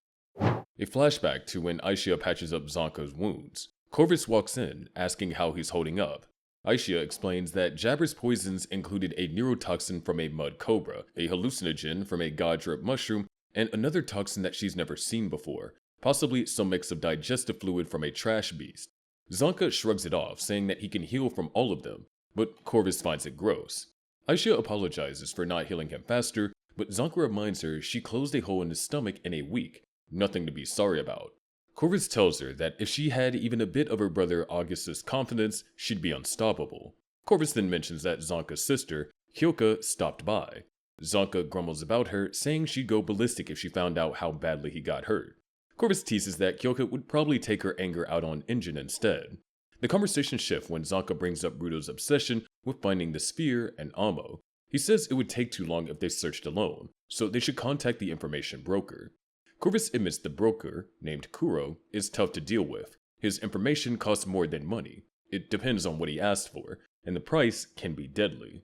A flashback to when Aishia patches up Zanka's wounds. Corvus walks in, asking how he's holding up. Aishia explains that Jabber's poisons included a neurotoxin from a mud cobra, a hallucinogen from a god drip mushroom, and another toxin that she's never seen before, possibly some mix of digestive fluid from a trash beast. Zanka shrugs it off, saying that he can heal from all of them, but Corvus finds it gross. Aishia apologizes for not healing him faster, but Zanka reminds her she closed a hole in his stomach in a week, nothing to be sorry about. Corvus tells her that if she had even a bit of her brother Augustus' confidence, she'd be unstoppable. Corvus then mentions that Zanka's sister, Kyoka, stopped by. Zanka grumbles about her, saying she'd go ballistic if she found out how badly he got hurt. Corvus teases that Kyoka would probably take her anger out on Engine instead. The conversation shifts when Zanka brings up Rudo's obsession with finding the sphere and Amo. He says it would take too long if they searched alone, so they should contact the information broker. Corvus admits the broker, named Kuro, is tough to deal with. His information costs more than money. It depends on what he asked for, and the price can be deadly.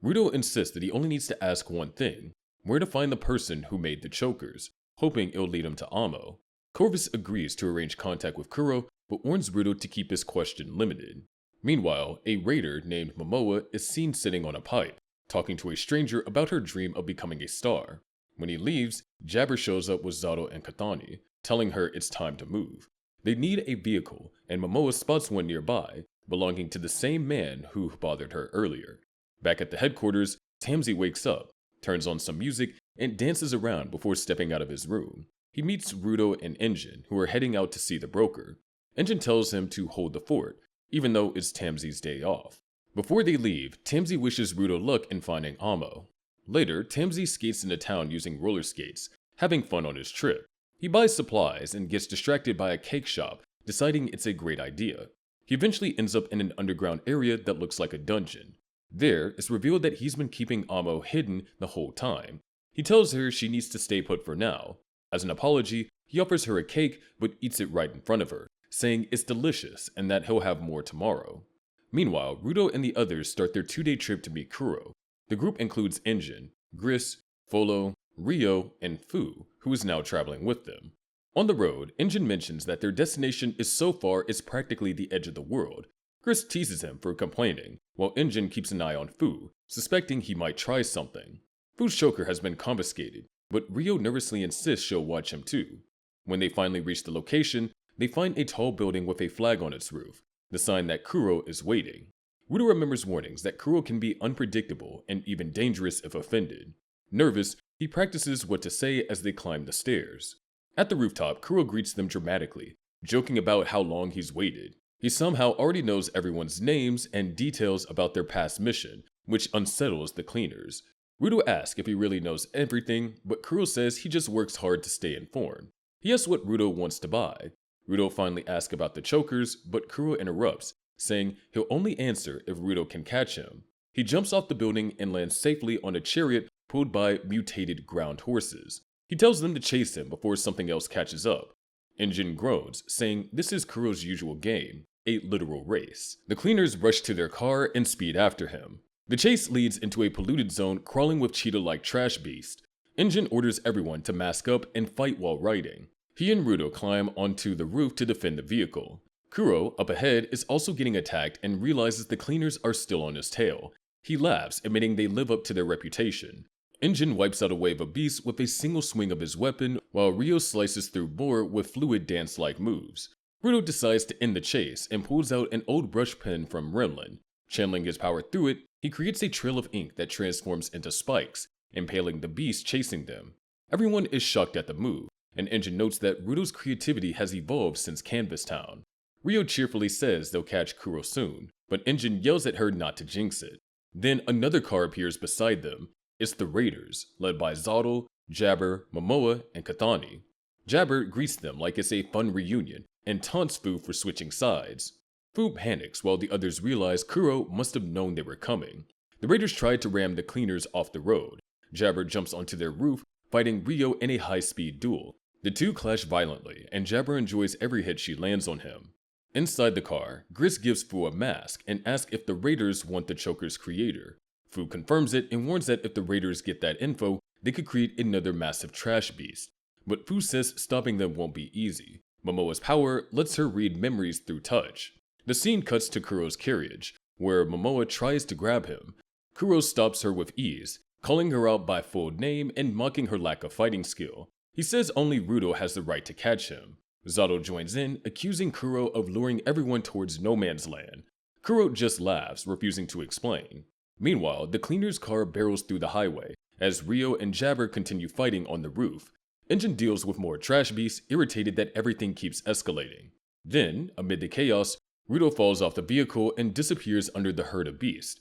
Rudo insists that he only needs to ask one thing: where to find the person who made the chokers, hoping it'll lead him to Amo. Corvus agrees to arrange contact with Kuro, but warns Rudo to keep his question limited. Meanwhile, a raider named Momoa is seen sitting on a pipe, talking to a stranger about her dream of becoming a star. When he leaves, Jabber shows up with Zato and Kathani, telling her it's time to move. They need a vehicle, and Momoa spots one nearby, belonging to the same man who bothered her earlier. Back at the headquarters, Tamsi wakes up, turns on some music, and dances around before stepping out of his room. He meets Rudo and Engine, who are heading out to see the broker. Engine tells him to hold the fort, even though it's Tamsi's day off. Before they leave, Tamsi wishes Rudo luck in finding Amo. Later, Tamsi skates into town using roller skates, having fun on his trip. He buys supplies and gets distracted by a cake shop, deciding it's a great idea. He eventually ends up in an underground area that looks like a dungeon. There, it's revealed that he's been keeping Amo hidden the whole time. He tells her she needs to stay put for now. As an apology, he offers her a cake but eats it right in front of her, saying it's delicious and that he'll have more tomorrow. Meanwhile, Rudo and the others start their 2-day trip to meet Kuro. The group includes Engine, Gris, Folo, Rio, and Fu, who is now traveling with them. On the road, Engine mentions that their destination is so far it's practically the edge of the world. Gris teases him for complaining, while Engine keeps an eye on Fu, suspecting he might try something. Fu's choker has been confiscated, but Rio nervously insists she'll watch him too. When they finally reach the location, they find a tall building with a flag on its roof, the sign that Kuro is waiting. Rudo remembers warnings that Kuro can be unpredictable and even dangerous if offended. Nervous, he practices what to say as they climb the stairs. At the rooftop, Kuro greets them dramatically, joking about how long he's waited. He somehow already knows everyone's names and details about their past mission, which unsettles the cleaners. Rudo asks if he really knows everything, but Kuro says he just works hard to stay informed. He asks what Rudo wants to buy. Rudo finally asks about the chokers, but Kuro interrupts, saying he'll only answer if Rudo can catch him. He jumps off the building and lands safely on a chariot pulled by mutated ground horses. He tells them to chase him before something else catches up. Engine groans, saying this is Kuro's usual game, a literal race. The cleaners rush to their car and speed after him. The chase leads into a polluted zone crawling with cheetah-like trash beasts. Engine orders everyone to mask up and fight while riding. He and Ruto climb onto the roof to defend the vehicle. Kuro, up ahead, is also getting attacked and realizes the cleaners are still on his tail. He laughs, admitting they live up to their reputation. Engine wipes out a wave of beasts with a single swing of his weapon, while Ryo slices through more with fluid dance-like moves. Ruto decides to end the chase and pulls out an old brush pen from Renlin. Channeling his power through it, he creates a trail of ink that transforms into spikes, impaling the beast chasing them. Everyone is shocked at the move, and Engine notes that Ruto's creativity has evolved since Canvas Town. Ryo cheerfully says they'll catch Kuro soon, but Engine yells at her not to jinx it. Then another car appears beside them. It's the Raiders, led by Zato, Jabber, Momoa, and Kathani. Jabber greets them like it's a fun reunion, and taunts Fu for switching sides. Fu panics while the others realize Kuro must have known they were coming. The Raiders try to ram the cleaners off the road. Jabber jumps onto their roof, fighting Ryo in a high-speed duel. The two clash violently, and Jabber enjoys every hit she lands on him. Inside the car, Gris gives Fu a mask and asks if the Raiders want the Choker's creator. Fu confirms it and warns that if the Raiders get that info, they could create another massive trash beast. But Fu says stopping them won't be easy. Momoa's power lets her read memories through touch. The scene cuts to Kuro's carriage, where Momoa tries to grab him. Kuro stops her with ease, calling her out by full name and mocking her lack of fighting skill. He says only Ruto has the right to catch him. Zato joins in, accusing Kuro of luring everyone towards no man's land. Kuro just laughs, refusing to explain. Meanwhile, the cleaner's car barrels through the highway, as Ryo and Jabber continue fighting on the roof. Engine deals with more trash beasts, irritated that everything keeps escalating. Then, amid the chaos, Ruto falls off the vehicle and disappears under the herd of beasts.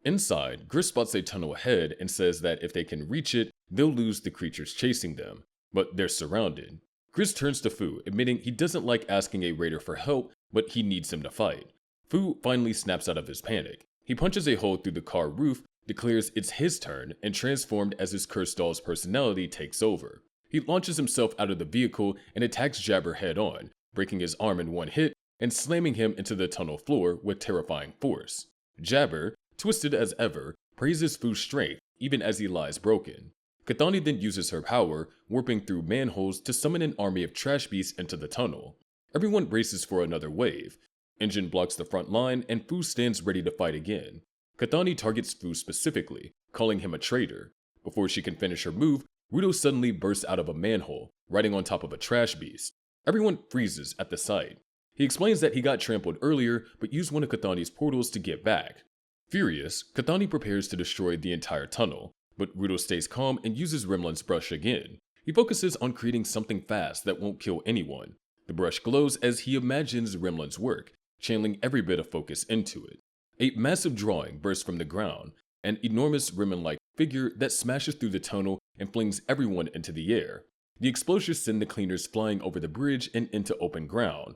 Inside, Gris spots a tunnel ahead and says that if they can reach it, they'll lose the creatures chasing them. But they're surrounded. Gris turns to Fu, admitting he doesn't like asking a raider for help, but he needs him to fight. Fu finally snaps out of his panic. He punches a hole through the car roof, declares it's his turn, and transformed as his cursed doll's personality takes over. He launches himself out of the vehicle and attacks Jabber head-on, breaking his arm in one hit and slamming him into the tunnel floor with terrifying force. Jabber, twisted as ever, praises Fu's strength even as he lies broken. Kathani then uses her power, warping through manholes to summon an army of trash beasts into the tunnel. Everyone races for another wave. Engine blocks the front line and Fu stands ready to fight again. Kathani targets Fu specifically, calling him a traitor. Before she can finish her move, Ruto suddenly bursts out of a manhole, riding on top of a trash beast. Everyone freezes at the sight. He explains that he got trampled earlier, but used one of Kathani's portals to get back. Furious, Kathani prepares to destroy the entire tunnel, but Ruto stays calm and uses Remlin's brush again. He focuses on creating something fast that won't kill anyone. The brush glows as he imagines Remlin's work, channeling every bit of focus into it. A massive drawing bursts from the ground, an enormous Remlin-like figure that smashes through the tunnel and flings everyone into the air. The explosions send the cleaners flying over the bridge and into open ground.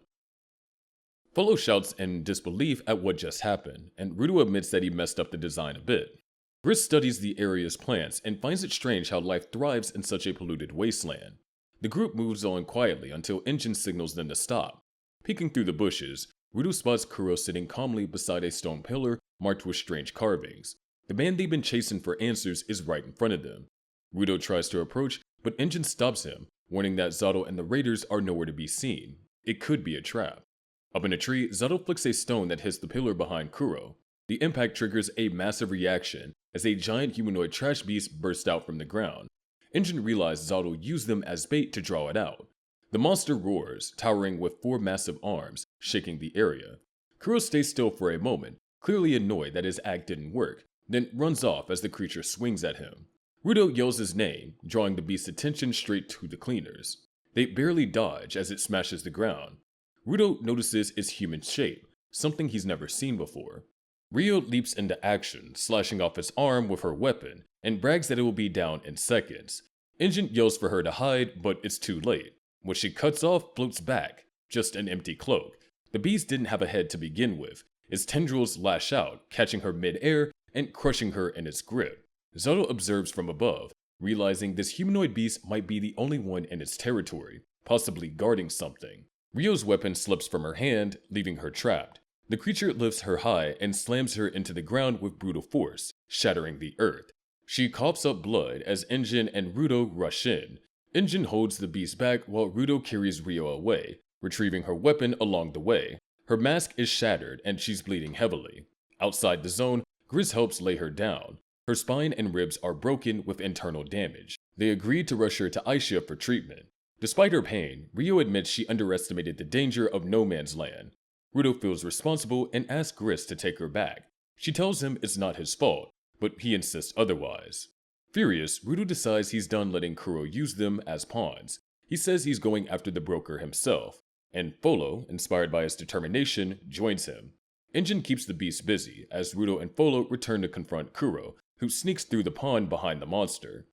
Follow shouts in disbelief at what just happened, and Ruto admits that he messed up the design a bit. Gris studies the area's plants and finds it strange how life thrives in such a polluted wasteland. The group moves on quietly until Engine signals them to stop. Peeking through the bushes, Ruto spots Kuro sitting calmly beside a stone pillar marked with strange carvings. The man they've been chasing for answers is right in front of them. Ruto tries to approach, but Engine stops him, warning that Zato and the Raiders are nowhere to be seen. It could be a trap. Up in a tree, Zato flicks a stone that hits the pillar behind Kuro. The impact triggers a massive reaction as a giant humanoid trash beast bursts out from the ground. Engine realizes Zato used them as bait to draw it out. The monster roars, towering with 4 massive arms, shaking the area. Kuro stays still for a moment, clearly annoyed that his act didn't work, then runs off as the creature swings at him. Ruto yells his name, drawing the beast's attention straight to the cleaners. They barely dodge as it smashes the ground. Ruto notices its human shape, something he's never seen before. Ryo leaps into action, slashing off his arm with her weapon, and brags that it will be down in seconds. Engine yells for her to hide, but it's too late. What she cuts off floats back, just an empty cloak. The beast didn't have a head to begin with. Its tendrils lash out, catching her mid-air and crushing her in its grip. Zato observes from above, realizing this humanoid beast might be the only one in its territory, possibly guarding something. Ryo's weapon slips from her hand, leaving her trapped. The creature lifts her high and slams her into the ground with brutal force. shattering the earth. She coughs up blood as Injin and Rudo rush in. Injin holds the beast back while Rudo carries Rio away, retrieving her weapon along the way. Her mask is shattered and she's bleeding heavily. Outside the zone, Grizz helps lay her down. Her spine and ribs are broken with internal damage. They agree to rush her to Aisha for treatment. Despite her pain, Rio admits she underestimated the danger of no man's land. Rudo feels responsible and asks Grizz to take her back. She tells him it's not his fault, but he insists otherwise. Furious, Rudo decides he's done letting Kuro use them as pawns. He says he's going after the broker himself, and Folo, inspired by his determination, joins him. Injin keeps the beast busy as Rudo and Folo return to confront Kuro, who sneaks through the pond behind the monster.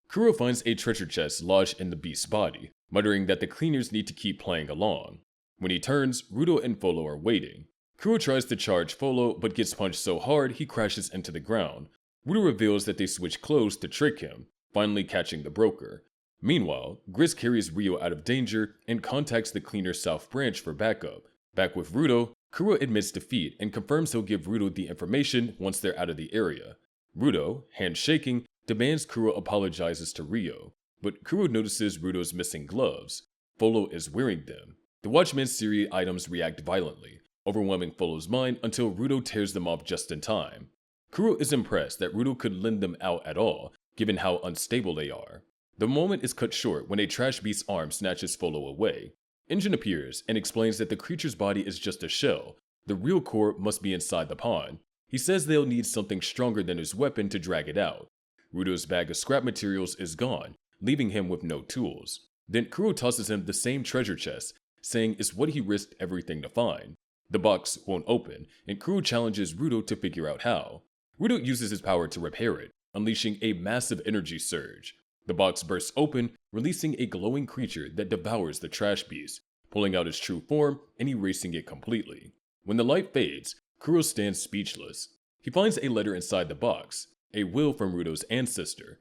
Kuro finds a treasure chest lodged in the beast's body, muttering that the cleaners need to keep playing along. When he turns, Rudo and Folo are waiting. Kuro tries to charge Folo but gets punched so hard he crashes into the ground. Rudo reveals that they switch clothes to trick him, finally catching the broker. Meanwhile, Grizz carries Rio out of danger and contacts the cleaner's South Branch for backup. Back with Rudo, Kuro admits defeat and confirms he'll give Rudo the information once they're out of the area. Rudo, hands shaking, demands Kuro apologizes to Rio, but Kuro notices Rudo's missing gloves. Folo is wearing them. The Watchman's Siri items react violently, overwhelming Folo's mind until Rudo tears them off just in time. Kuro is impressed that Rudo could lend them out at all, given how unstable they are. The moment is cut short when a trash beast's arm snatches Folo away. Injin appears and explains that the creature's body is just a shell. The real core must be inside the pond. He says they'll need something stronger than his weapon to drag it out. Rudo's bag of scrap materials is gone, leaving him with no tools. Then Kuro tosses him the same treasure chest, saying it's what he risked everything to find. The box won't open, and Kuro challenges Rudo to figure out how. Rudo uses his power to repair it, unleashing a massive energy surge. The box bursts open, releasing a glowing creature that devours the trash beast, pulling out its true form and erasing it completely. When the light fades, Kuro stands speechless. He finds a letter inside the box, a will from Rudo's ancestor,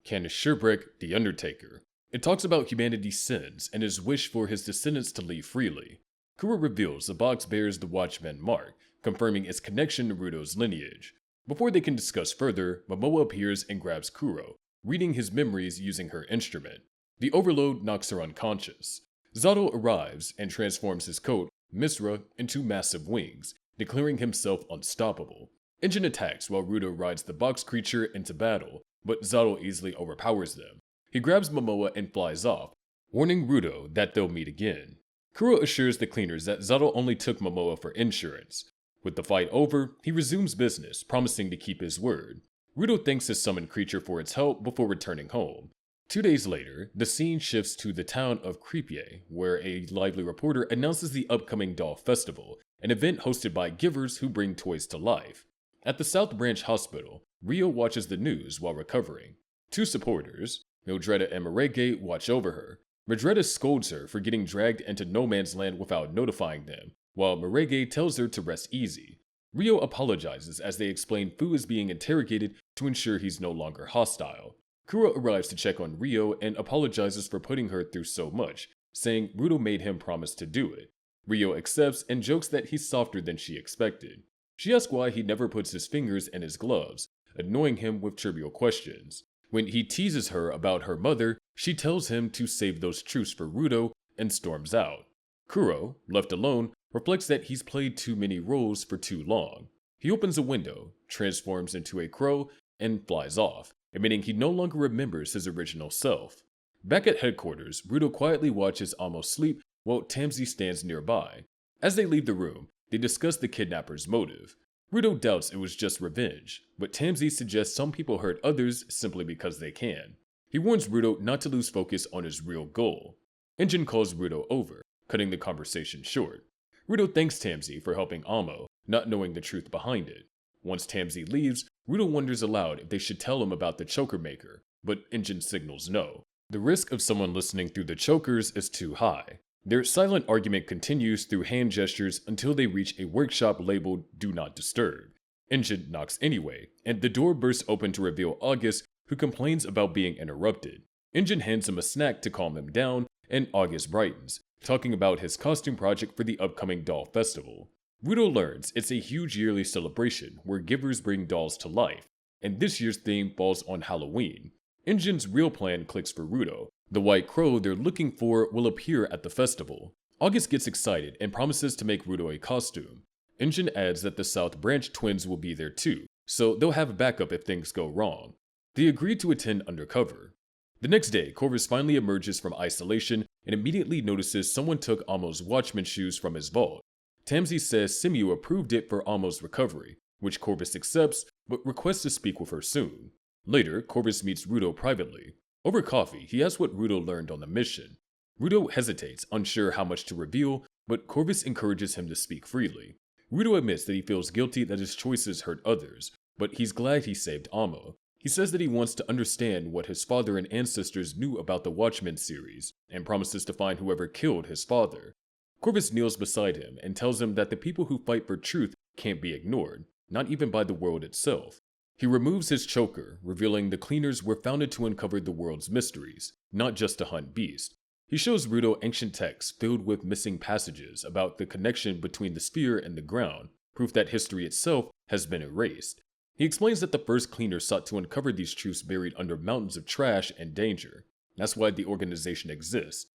Canis Sherbrick, the Undertaker. It talks about humanity's sins and his wish for his descendants to live freely. Kuro reveals the box bears the Watchman mark, confirming its connection to Rudo's lineage. Before they can discuss further, Momoa appears and grabs Kuro, reading his memories using her instrument. The overload knocks her unconscious. Zato arrives and transforms his coat, Misra, into massive wings, declaring himself unstoppable. Injin attacks while Rudo rides the box creature into battle, but Zato easily overpowers them. He grabs Momoa and flies off, warning Rudo that they'll meet again. Kuro assures the cleaners that Zato only took Momoa for insurance. With the fight over, he resumes business, promising to keep his word. Rudo thanks his summoned creature for its help before returning home. 2 days later, the scene shifts to the town of Creepier, where a lively reporter announces the upcoming Doll Festival, an event hosted by givers who bring toys to life. At the South Branch Hospital, Rio watches the news while recovering. 2 supporters, Mildreda and Marege, watch over her. Mildreda scolds her for getting dragged into no man's land without notifying them, while Marege tells her to rest easy. Rio apologizes as they explain Fu is being interrogated to ensure he's no longer hostile. Kuro arrives to check on Rio and apologizes for putting her through so much, saying Rudo made him promise to do it. Rio accepts and jokes that he's softer than she expected. She asks why he never puts his fingers in his gloves, annoying him with trivial questions. When he teases her about her mother, she tells him to save those truths for Rudo and storms out. Kuro, left alone, reflects that he's played too many roles for too long. He opens a window, transforms into a crow, and flies off, admitting he no longer remembers his original self. Back at headquarters, Rudo quietly watches Amo sleep while Tamsi stands nearby. As they leave the room, they discuss the kidnapper's motive. Rudo doubts it was just revenge, but Tamsi suggests some people hurt others simply because they can. He warns Rudo not to lose focus on his real goal. Injin calls Rudo over, cutting the conversation short. Rudo thanks Tamsi for helping Amo, not knowing the truth behind it. Once Tamsi leaves, Rudo wonders aloud if they should tell him about the choker maker, but Injin signals no. The risk of someone listening through the chokers is too high. Their silent argument continues through hand gestures until they reach a workshop labeled Do Not Disturb. Injin knocks anyway, and the door bursts open to reveal August, who complains about being interrupted. Injin hands him a snack to calm him down, and August brightens, talking about his costume project for the upcoming doll festival. Rudo learns it's a huge yearly celebration where givers bring dolls to life. and this year's theme falls on Halloween. Injin's real plan clicks for Rudo. The white crow they're looking for will appear at the festival. August gets excited and promises to make Rudo a costume. Injin adds that the South Branch twins will be there too, so they'll have backup if things go wrong. They agree to attend undercover. The next day, Corvus finally emerges from isolation and immediately notices someone took Amo's watchman shoes from his vault. Tamsi says Simu approved it for Amo's recovery, which Corvus accepts but requests to speak with her soon. Later, Corvus meets Rudo privately. Over coffee, he asks what Rudo learned on the mission. Rudo hesitates, unsure how much to reveal, but Corvus encourages him to speak freely. Rudo admits that he feels guilty that his choices hurt others, but he's glad he saved Amo. He says that he wants to understand what his father and ancestors knew about the Watchmen series, and promises to find whoever killed his father. Corvus kneels beside him and tells him that the people who fight for truth can't be ignored, not even by the world itself. He removes his choker, revealing the cleaners were founded to uncover the world's mysteries, not just to hunt beasts. He shows Rudo ancient texts filled with missing passages about the connection between the sphere and the ground, proof that history itself has been erased. He explains that the first cleaners sought to uncover these truths buried under mountains of trash and danger. That's why the organization exists.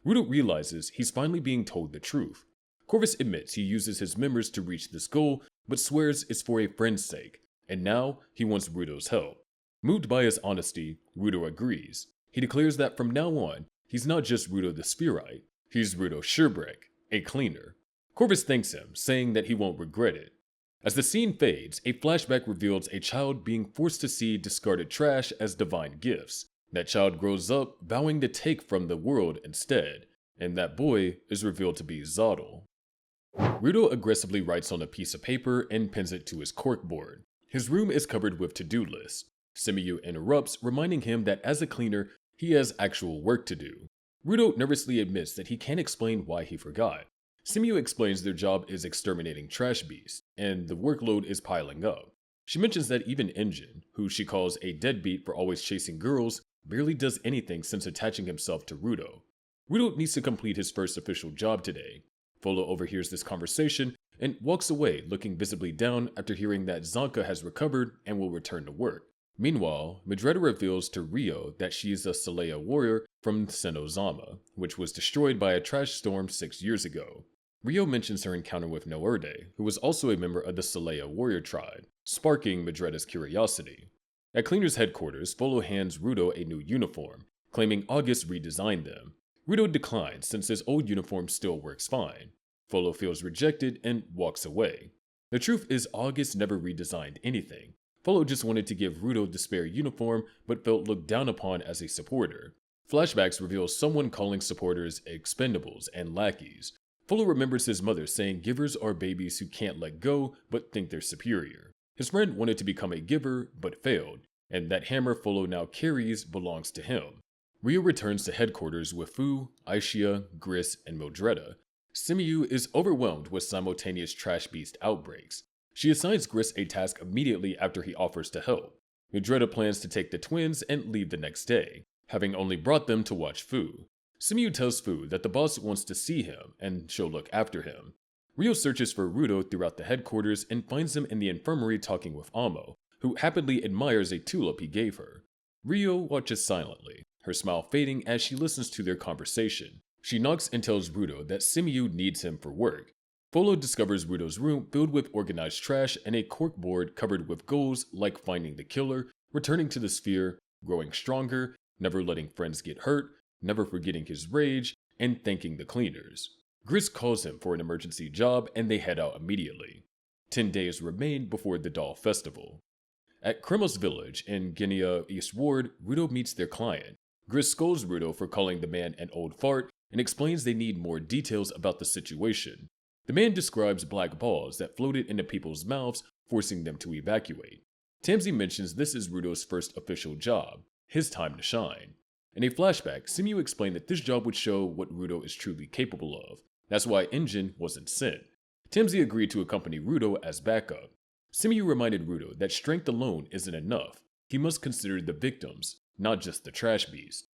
Rudo realizes he's finally being told the truth. Corvus admits he uses his members to reach this goal, but swears it's for a friend's sake, and now he wants Rudo's help. Moved by his honesty, Rudo agrees. He declares that from now on, he's not just Rudo the Spherite, he's Rudo Sherbreck, a cleaner. Corvus thanks him, saying that he won't regret it. As the scene fades, a flashback reveals a child being forced to see discarded trash as divine gifts. That child grows up, vowing to take from the world instead, and that boy is revealed to be Zodal. Rudo aggressively writes on a piece of paper and pins it to his corkboard. His room is covered with to-do lists. Simiyu interrupts, reminding him that as a cleaner, he has actual work to do. Rudo nervously admits that he can't explain why he forgot. Simiyu explains their job is exterminating trash beasts, and the workload is piling up. She mentions that even Injin, who she calls a deadbeat for always chasing girls, barely does anything since attaching himself to Rudo. Rudo needs to complete his first official job today. Folo overhears this conversation and walks away, looking visibly down after hearing that Zanka has recovered and will return to work. Meanwhile, Madretta reveals to Rio that she is a Saleya warrior from Senozama, which was destroyed by a trash storm 6 years ago. Rio mentions her encounter with Noerde, who was also a member of the Saleya warrior tribe, sparking Madretta's curiosity. At Cleaner's headquarters, Folo hands Rudo a new uniform, claiming August redesigned them. Rudo declines since his old uniform still works fine. Folo feels rejected and walks away. The truth is August never redesigned anything. Folo just wanted to give Rudo the spare uniform but felt looked down upon as a supporter. Flashbacks reveal someone calling supporters expendables and lackeys. Folo remembers his mother saying givers are babies who can't let go but think they're superior. His friend wanted to become a giver but failed, and that hammer Folo now carries belongs to him. Rio returns to headquarters with Fu, Aishia, Gris, and Modretta. Simiyu is overwhelmed with simultaneous trash beast outbreaks. She assigns Gris a task immediately after he offers to help. Modretta plans to take the twins and leave the next day, having only brought them to watch Fu. Simiyu tells Fu that the boss wants to see him and she'll look after him. Rio searches for Rudo throughout the headquarters and finds him in the infirmary talking with Amo, who happily admires a tulip he gave her. Rio watches silently, her smile fading as she listens to their conversation. She knocks and tells Rudo that Simiyu needs him for work. Folo discovers Rudo's room filled with organized trash and a corkboard covered with goals like finding the killer, returning to the sphere, growing stronger, never letting friends get hurt, never forgetting his rage, and thanking the cleaners. Gris calls him for an emergency job and they head out immediately. 10 days remain before the Doll Festival. At Kremos Village in Guinea East Ward, Rudo meets their client. Gris scolds Rudo for calling the man an old fart and explains they need more details about the situation. The man describes black balls that floated into people's mouths, forcing them to evacuate. Tamsi mentions this is Rudo's first official job, his time to shine. In a flashback, Simiyu explained that this job would show what Rudo is truly capable of. That's why Injin wasn't sent. Tamsi agreed to accompany Rudo as backup. Simiyu reminded Rudo that strength alone isn't enough. He must consider the victims, not just the trash beast.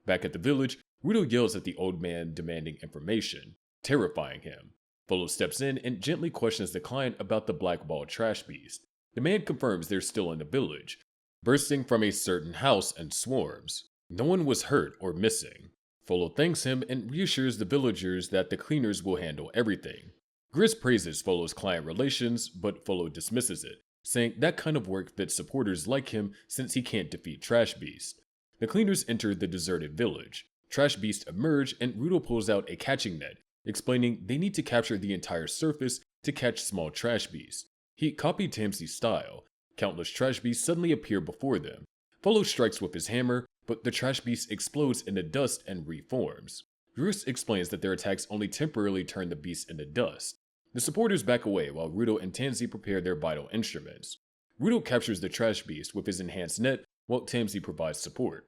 Back at the village, Rudo yells at the old man demanding information, terrifying him. Folo steps in and gently questions the client about the black ball trash beast. The man confirms they're still in the village, bursting from a certain house in swarms. No one was hurt or missing. Folo thanks him and reassures the villagers that the cleaners will handle everything. Gris praises Folo's client relations, but Folo dismisses it, saying that kind of work fits supporters like him since he can't defeat Trash Beast. The cleaners enter the deserted village. Trash Beast emerge and Rudo pulls out a catching net, explaining they need to capture the entire surface to catch small Trash Beasts. He copied Tamsy's style. Countless Trash Beasts suddenly appear before them. Folo strikes with his hammer, but the Trash Beast explodes into dust and reforms. Gris explains that their attacks only temporarily turn the beasts into dust. The supporters back away while Rudo and Tansy prepare their vital instruments. Rudo captures the Trash Beast with his enhanced net, while Tansy provides support.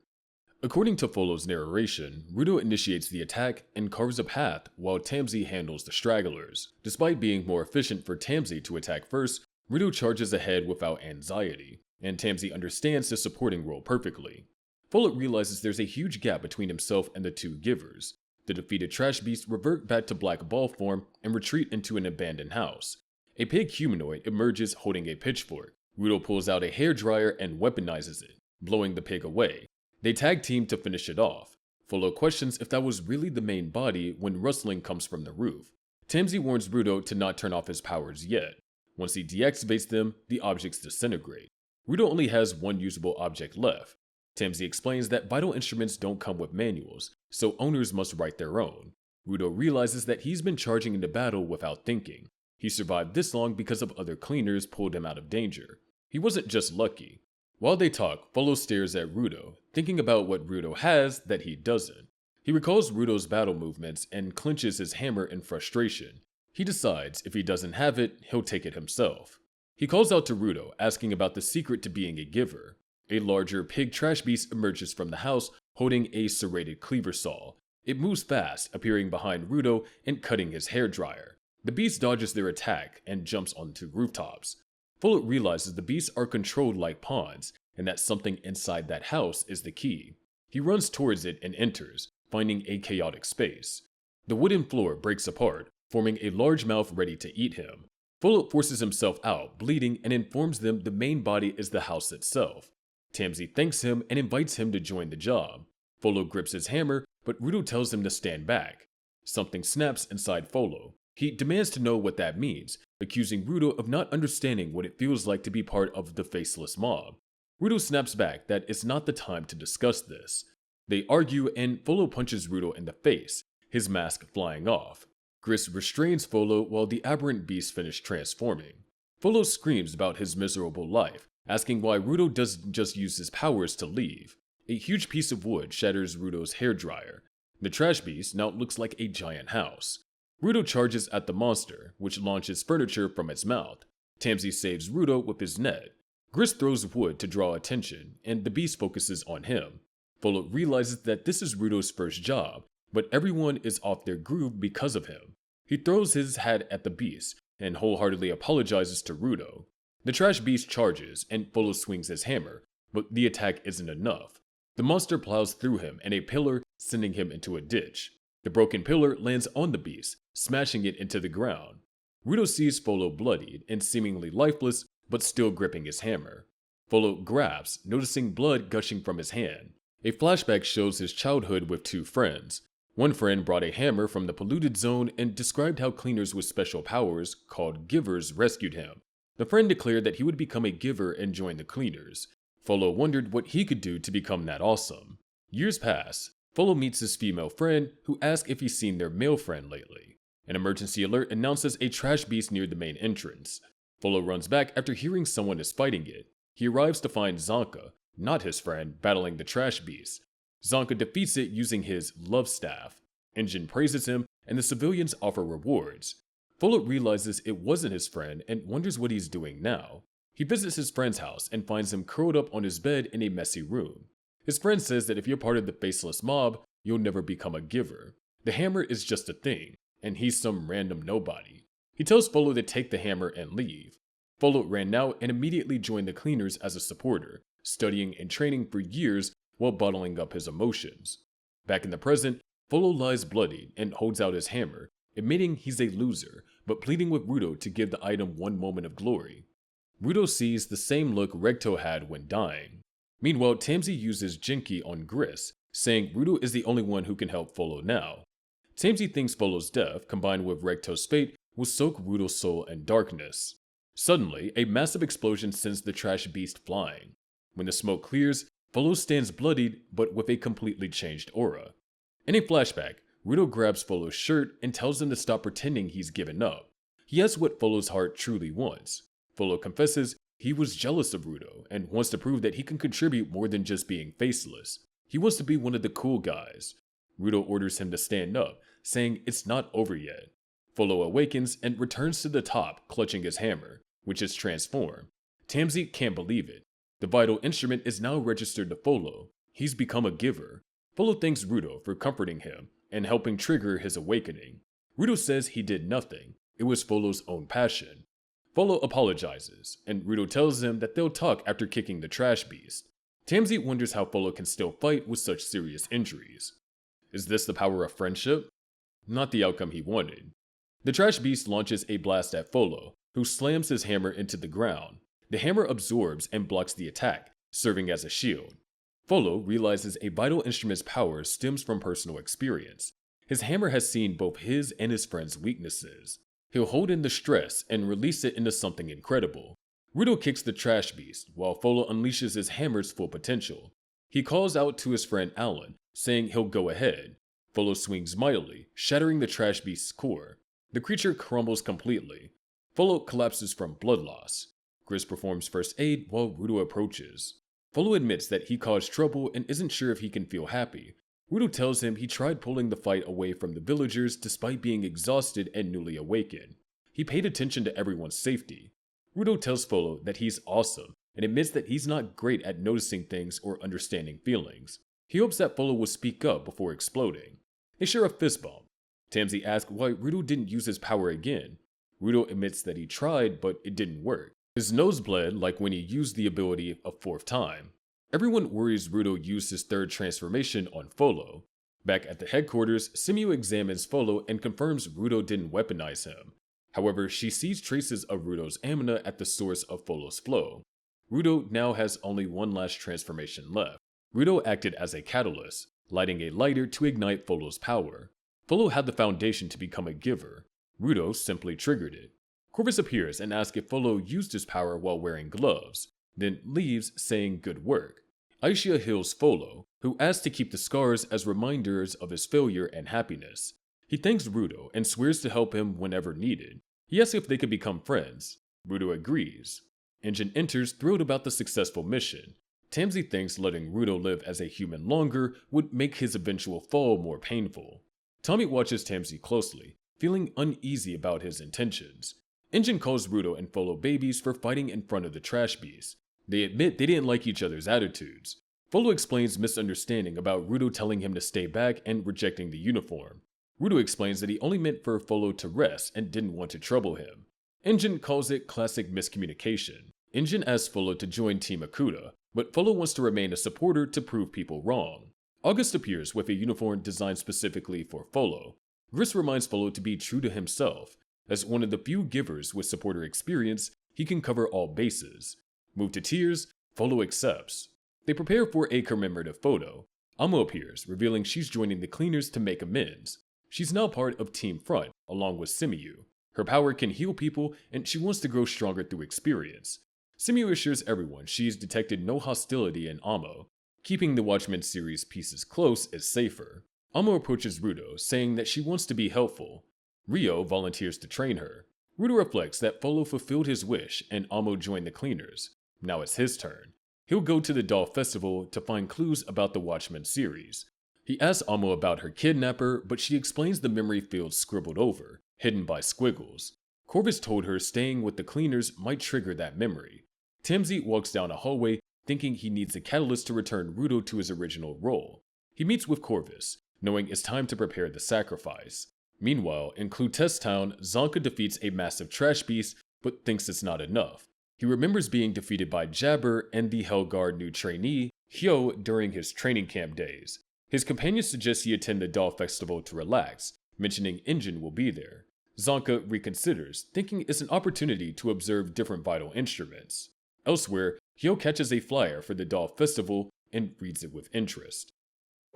According to Folo's narration, Rudo initiates the attack and carves a path while Tansy handles the stragglers. Despite being more efficient for Tansy to attack first, Rudo charges ahead without anxiety, and Tansy understands the supporting role perfectly. Folo realizes there's a huge gap between himself and the two givers. The defeated Trash Beasts revert back to black ball form and retreat into an abandoned house. A pig humanoid emerges holding a pitchfork. Rudo pulls out a hairdryer and weaponizes it, blowing the pig away. They tag team to finish it off. Folo questions if that was really the main body when rustling comes from the roof. Tansy warns Rudo to not turn off his powers yet. Once he deactivates them, the objects disintegrate. Rudo only has one usable object left. Tansy explains that vital instruments don't come with manuals, so owners must write their own. Rudo realizes that he's been charging into battle without thinking. He survived this long because of other cleaners pulled him out of danger. He wasn't just lucky. While they talk, Folo stares at Rudo, thinking about what Rudo has that he doesn't. He recalls Rudo's battle movements and clenches his hammer in frustration. He decides if he doesn't have it, he'll take it himself. He calls out to Rudo, asking about the secret to being a giver. A larger pig Trash Beast emerges from the house holding a serrated cleaver saw. It moves fast, appearing behind Rudo and cutting his hairdryer. The beast dodges their attack and jumps onto rooftops. Folo realizes the beasts are controlled like pawns, and that something inside that house is the key. He runs towards it and enters, finding a chaotic space. The wooden floor breaks apart, forming a large mouth ready to eat him. Folo forces himself out, bleeding, and informs them the main body is the house itself. Tansy thanks him and invites him to join the job. Folo grips his hammer, but Rudo tells him to stand back. Something snaps inside Folo. He demands to know what that means, accusing Rudo of not understanding what it feels like to be part of the faceless mob. Rudo snaps back that it's not the time to discuss this. They argue and Folo punches Rudo in the face, his mask flying off. Gris restrains Folo while the aberrant beasts finish transforming. Folo screams about his miserable life, asking why Rudo doesn't just use his powers to leave. A huge piece of wood shatters Rudo's hairdryer. The Trash Beast now looks like a giant house. Rudo charges at the monster, which launches furniture from its mouth. Tansy saves Rudo with his net. Gris throws wood to draw attention, and the beast focuses on him. Folo realizes that this is Rudo's first job, but everyone is off their groove because of him. He throws his hat at the beast, and wholeheartedly apologizes to Rudo. The Trash Beast charges, and Folo swings his hammer, but the attack isn't enough. The monster plows through him and a pillar, sending him into a ditch. The broken pillar lands on the beast, smashing it into the ground. Rudo sees Folo bloodied and seemingly lifeless, but still gripping his hammer. Folo grabs, noticing blood gushing from his hand. A flashback shows his childhood with two friends. One friend brought a hammer from the polluted zone and described how cleaners with special powers, called givers, rescued him. The friend declared that he would become a giver and join the cleaners. Folo wondered what he could do to become that awesome. Years pass. Folo meets his female friend, who asks if he's seen their male friend lately. An emergency alert announces a Trash Beast near the main entrance. Folo runs back after hearing someone is fighting it. He arrives to find Zonka, not his friend, battling the Trash Beast. Zonka defeats it using his love staff. Engine praises him, and the civilians offer rewards. Folo realizes it wasn't his friend and wonders what he's doing now. He visits his friend's house and finds him curled up on his bed in a messy room. His friend says that if you're part of the faceless mob, you'll never become a giver. The hammer is just a thing, and he's some random nobody. He tells Folo to take the hammer and leave. Folo ran out and immediately joined the cleaners as a supporter, studying and training for years while bottling up his emotions. Back in the present, Folo lies bloodied and holds out his hammer, admitting he's a loser, but pleading with Rudo to give the item one moment of glory. Rudo sees the same look Recto had when dying. Meanwhile, Tamsi uses Jinki on Gris, saying Rudo is the only one who can help Folo now. Tamsi thinks Folo's death, combined with Recto's fate, will soak Rudo's soul in darkness. Suddenly, a massive explosion sends the trash beast flying. When the smoke clears, Folo stands bloodied but with a completely changed aura. In a flashback, Rudo grabs Folo's shirt and tells him to stop pretending he's given up. He asks what Folo's heart truly wants. Folo confesses he was jealous of Rudo and wants to prove that he can contribute more than just being faceless. He wants to be one of the cool guys. Rudo orders him to stand up, saying it's not over yet. Folo awakens and returns to the top, clutching his hammer, which is transformed. Tamsi can't believe it. The vital instrument is now registered to Folo. He's become a giver. Folo thanks Rudo for comforting him and helping trigger his awakening. Rudo says he did nothing. It was Folo's own passion. Folo apologizes, and Rudo tells him that they'll talk after kicking the trash beast. Tamsi wonders how Folo can still fight with such serious injuries. Is this the power of friendship? Not the outcome he wanted. The trash beast launches a blast at Folo, who slams his hammer into the ground. The hammer absorbs and blocks the attack, serving as a shield. Folo realizes a vital instrument's power stems from personal experience. His hammer has seen both his and his friend's weaknesses. He'll hold in the stress and release it into something incredible. Rudo kicks the trash beast, while Folo unleashes his hammer's full potential. He calls out to his friend Alan, saying he'll go ahead. Folo swings mightily, shattering the trash beast's core. The creature crumbles completely. Folo collapses from blood loss. Gris performs first aid while Rudo approaches. Folo admits that he caused trouble and isn't sure if he can feel happy. Rudo tells him he tried pulling the fight away from the villagers despite being exhausted and newly awakened. He paid attention to everyone's safety. Rudo tells Folo that he's awesome and admits that he's not great at noticing things or understanding feelings. He hopes that Folo will speak up before exploding. They share a fist bump. Tamsi asks why Rudo didn't use his power again. Rudo admits that he tried, but it didn't work. His nose bled like when he used the ability a fourth time. Everyone worries Rudo used his third transformation on Folo. Back at the headquarters, Simu examines Folo and confirms Rudo didn't weaponize him. However, she sees traces of Rudo's amina at the source of Folo's flow. Rudo now has only one last transformation left. Rudo acted as a catalyst, lighting a lighter to ignite Folo's power. Folo had the foundation to become a giver. Rudo simply triggered it. Corvus appears and asks if Folo used his power while wearing gloves, then leaves saying good work. Aisha heals Folo, who asks to keep the scars as reminders of his failure and happiness. He thanks Rudo and swears to help him whenever needed. He asks if they could become friends. Rudo agrees. Engine enters, thrilled about the successful mission. Tamsi thinks letting Rudo live as a human longer would make his eventual fall more painful. Tommy watches Tamsi closely, feeling uneasy about his intentions. Engine calls Rudo and Folo babies for fighting in front of the trash beast. They admit they didn't like each other's attitudes. Folo explains misunderstanding about Rudo telling him to stay back and rejecting the uniform. Rudo explains that he only meant for Folo to rest and didn't want to trouble him. Engine calls it classic miscommunication. Engine asks Folo to join Team Akuta, but Folo wants to remain a supporter to prove people wrong. August appears with a uniform designed specifically for Folo. Gris reminds Folo to be true to himself. As one of the few givers with supporter experience, he can cover all bases. Moved to tears, Folo accepts. They prepare for a commemorative photo. Amo appears, revealing she's joining the cleaners to make amends. She's now part of Team Front, along with Simu. Her power can heal people, and she wants to grow stronger through experience. Simu assures everyone she's detected no hostility in Amo. Keeping the Watchmen series pieces close is safer. Amo approaches Rudo, saying that she wants to be helpful. Rio volunteers to train her. Rudo reflects that Folo fulfilled his wish and Amo joined the cleaners. Now it's his turn. He'll go to the Doll Festival to find clues about the Watchmen series. He asks Amo about her kidnapper, but she explains the memory fields scribbled over, hidden by squiggles. Corvus told her staying with the cleaners might trigger that memory. Tamsi walks down a hallway, thinking he needs a catalyst to return Rudo to his original role. He meets with Corvus, knowing it's time to prepare the sacrifice. Meanwhile, in Clutes Town, Zonka defeats a massive trash beast, but thinks it's not enough. He remembers being defeated by Jabber and the Helguard new trainee, Hyo, during his training camp days. His companions suggest he attend the Doll Festival to relax, mentioning Engine will be there. Zonka reconsiders, thinking it's an opportunity to observe different vital instruments. Elsewhere, Hyo catches a flyer for the doll festival and reads it with interest.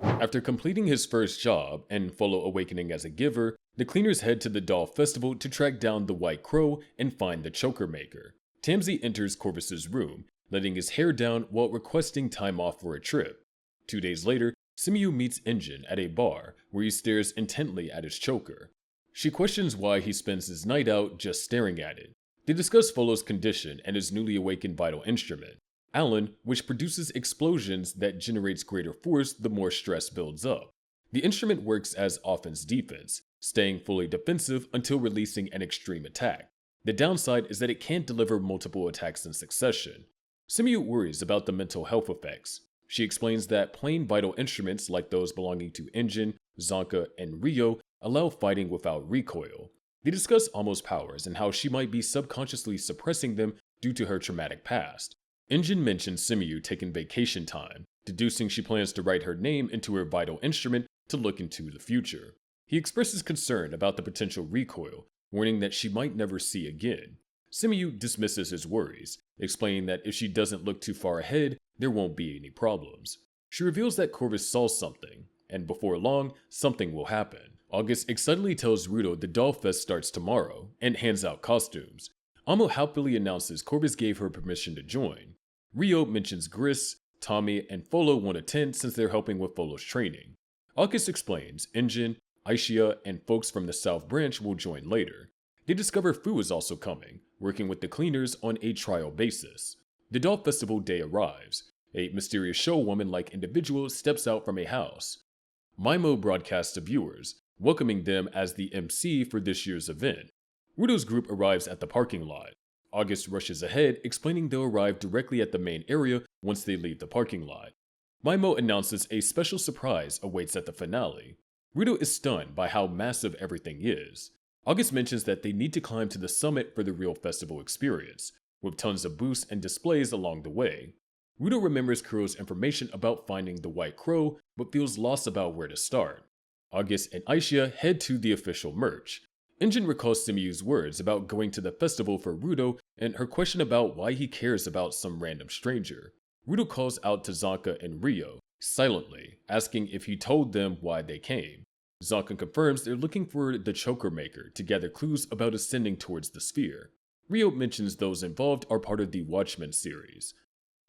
After completing his first job and follow awakening as a giver, the cleaners head to the doll festival to track down the White Crow and find the choker maker. Tamsi enters Corvus's room, letting his hair down while requesting time off for a trip. 2 days later, Simiyu meets Injin at a bar where he stares intently at his choker. She questions why he spends his night out just staring at it. They discuss Folo's condition and his newly awakened vital instrument, Alan, which produces explosions that generates greater force the more stress builds up. The instrument works as offense-defense, staying fully defensive until releasing an extreme attack. The downside is that it can't deliver multiple attacks in succession. Simiyu worries about the mental health effects. She explains that plain vital instruments like those belonging to Injin, Zonka, and Ryo allow fighting without recoil. They discuss Amo's powers and how she might be subconsciously suppressing them due to her traumatic past. Injin mentions Simiyu taking vacation time, deducing she plans to write her name into her vital instrument to look into the future. He expresses concern about the potential recoil, warning that she might never see again. Simiyu dismisses his worries, explaining that if she doesn't look too far ahead, there won't be any problems. She reveals that Corvus saw something, and before long, something will happen. August excitedly tells Ruto the Doll Fest starts tomorrow, and hands out costumes. Amo happily announces Corvus gave her permission to join. Ryo mentions Gris, Tommy, and Folo won't attend since they're helping with Folo's training. August explains Injin, Aishia, and folks from the South Branch will join later. They discover Fu is also coming, working with the cleaners on a trial basis. The Doll Festival day arrives. A mysterious showwoman-like individual steps out from a house. Maimo broadcasts to viewers, welcoming them as the MC for this year's event. Ruto's group arrives at the parking lot. August rushes ahead, explaining they'll arrive directly at the main area once they leave the parking lot. Maimo announces a special surprise awaits at the finale. Ruto is stunned by how massive everything is. August mentions that they need to climb to the summit for the real festival experience, with tons of booths and displays along the way. Ruto remembers Kuro's information about finding the White Crow, but feels lost about where to start. August and Aishia head to the official merch. Injin recalls Simiyu's words about going to the festival for Ruto and her question about why he cares about some random stranger. Ruto calls out to Zonka and Ryo, silently, asking if he told them why they came. Zonka confirms they're looking for the choker maker to gather clues about ascending towards the sphere. Ryo mentions those involved are part of the Watchmen series.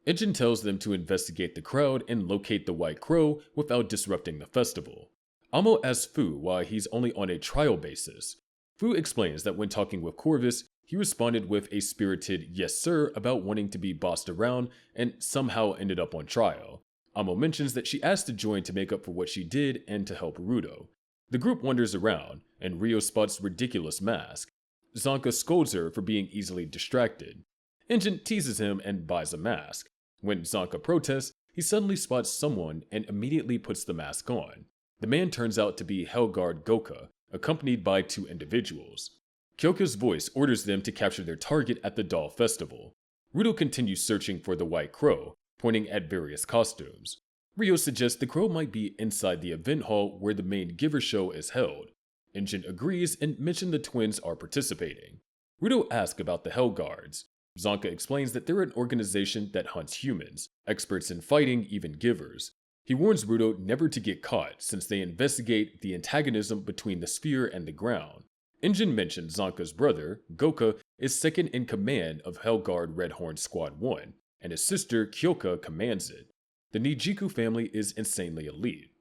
Injin tells them to investigate the crowd and locate the White Crow without disrupting the festival. Amo asks Fu why he's only on a trial basis. Fu explains that when talking with Corvus, he responded with a spirited yes sir about wanting to be bossed around and somehow ended up on trial. Amo mentions that she asked to join to make up for what she did and to help Ruto. The group wanders around, and Ryo spots ridiculous mask. Zonka scolds her for being easily distracted. Injin teases him and buys a mask. When Zonka protests, he suddenly spots someone and immediately puts the mask on. The man turns out to be Hellguard Goka, accompanied by 2 individuals. Kyoka's voice orders them to capture their target at the Doll Festival. Ruto continues searching for the White Crow, pointing at various costumes. Ryo suggests the crow might be inside the event hall where the main Giver show is held. Injin agrees and mentions the twins are participating. Ruto asks about the Hellguards. Zonka explains that they're an organization that hunts humans, experts in fighting even Givers. He warns Ruto never to get caught since they investigate the antagonism between the sphere and the ground. Injin mentions Zonka's brother, Goka, is second in command of Hellguard Redhorn Squad 1, and his sister, Kyoka, commands it. The Nijiku family is insanely elite.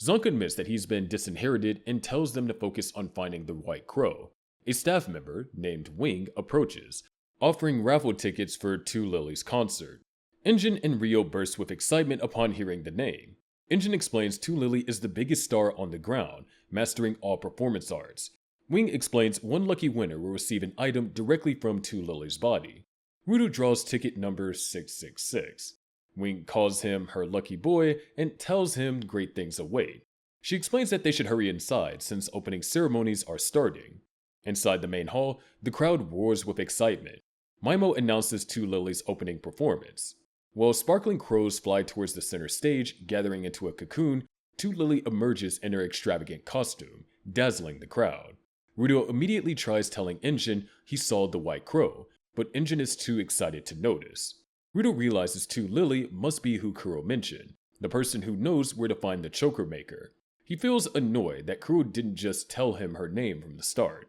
Zonka admits that he's been disinherited and tells them to focus on finding the White Crow. A staff member, named Wing, approaches, offering raffle tickets for 2 Lily's concert. Injin and Ryo burst with excitement upon hearing the name. Injin explains 2 Lily is the biggest star on the ground, mastering all performance arts. Wing explains one lucky winner will receive an item directly from 2 Lily's body. Ruto draws ticket number 666. Wing calls him her lucky boy and tells him great things await. She explains that they should hurry inside since opening ceremonies are starting. Inside the main hall, the crowd roars with excitement. Maimo announces 2 Lily's opening performance. While sparkling crows fly towards the center stage, gathering into a cocoon, 2 Lily emerges in her extravagant costume, dazzling the crowd. Rudo immediately tries telling Engine he saw the White Crow, but Engine is too excited to notice. Rudo realizes Tu Lily must be who Kuro mentioned, the person who knows where to find the choker maker. He feels annoyed that Kuro didn't just tell him her name from the start.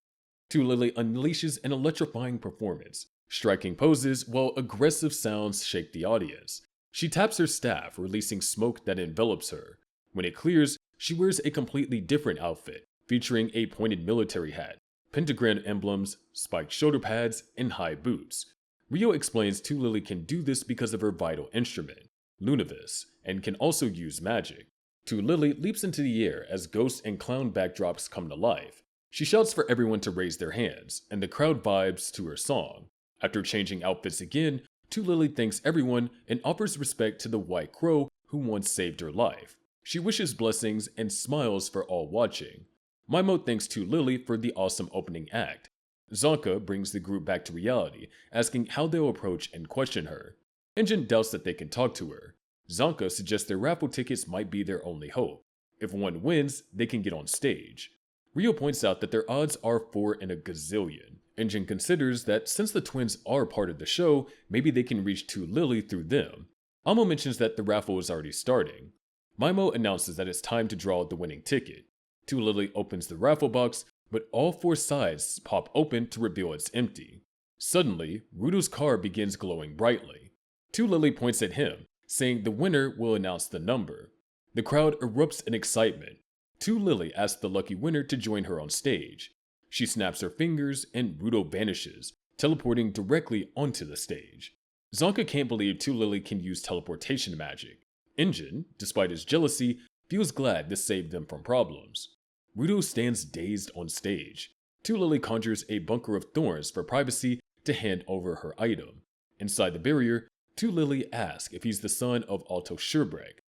Tu Lily unleashes an electrifying performance, striking poses while aggressive sounds shake the audience. She taps her staff, releasing smoke that envelops her. When it clears, she wears a completely different outfit, featuring a pointed military hat, pentagram emblems, spiked shoulder pads, and high boots. Rio explains Tu Lily can do this because of her vital instrument, Lunavis, and can also use magic. Tu Lily leaps into the air as ghost and clown backdrops come to life. She shouts for everyone to raise their hands, and the crowd vibes to her song. After changing outfits again, Tu Lily thanks everyone and offers respect to the White Crow who once saved her life. She wishes blessings and smiles for all watching. Maimo thanks Tu Lily for the awesome opening act. Zonka brings the group back to reality, asking how they'll approach and question her. Engine doubts that they can talk to her. Zonka suggests their raffle tickets might be their only hope. If one wins, they can get on stage. Rio points out that their odds are 4 in a gazillion. Engine considers that since the twins are part of the show, maybe they can reach Tu Lily through them. Amo mentions that the raffle is already starting. Maimo announces that it's time to draw the winning ticket. Tu Lily opens the raffle box, but all 4 sides pop open to reveal it's empty. Suddenly, Rudo's car begins glowing brightly. Tu Lily points at him, saying the winner will announce the number. The crowd erupts in excitement. Tu Lily asks the lucky winner to join her on stage. She snaps her fingers and Rudo vanishes, teleporting directly onto the stage. Zonka can't believe Tu Lily can use teleportation magic. Engine, despite his jealousy, feels glad this saved them from problems. Rudo stands dazed on stage. Tu Lily conjures a bunker of thorns for privacy to hand over her item. Inside the barrier, Tu Lily asks if he's the son of Alto Schurbreck.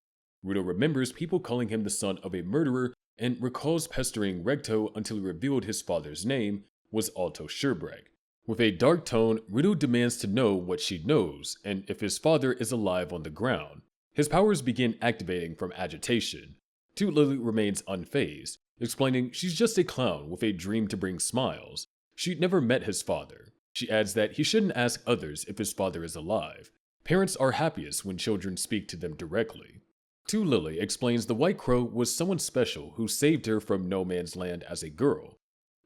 Rudo remembers people calling him the son of a murderer and recalls pestering Recto until he revealed his father's name was Alto Schurbreck. With a dark tone, Rudo demands to know what she knows and if his father is alive on the ground. His powers begin activating from agitation. Tu Lily remains unfazed, explaining she's just a clown with a dream to bring smiles. She'd never met his father. She adds that he shouldn't ask others if his father is alive. Parents are happiest when children speak to them directly. Tu Lily explains the White Crow was someone special who saved her from no man's land as a girl.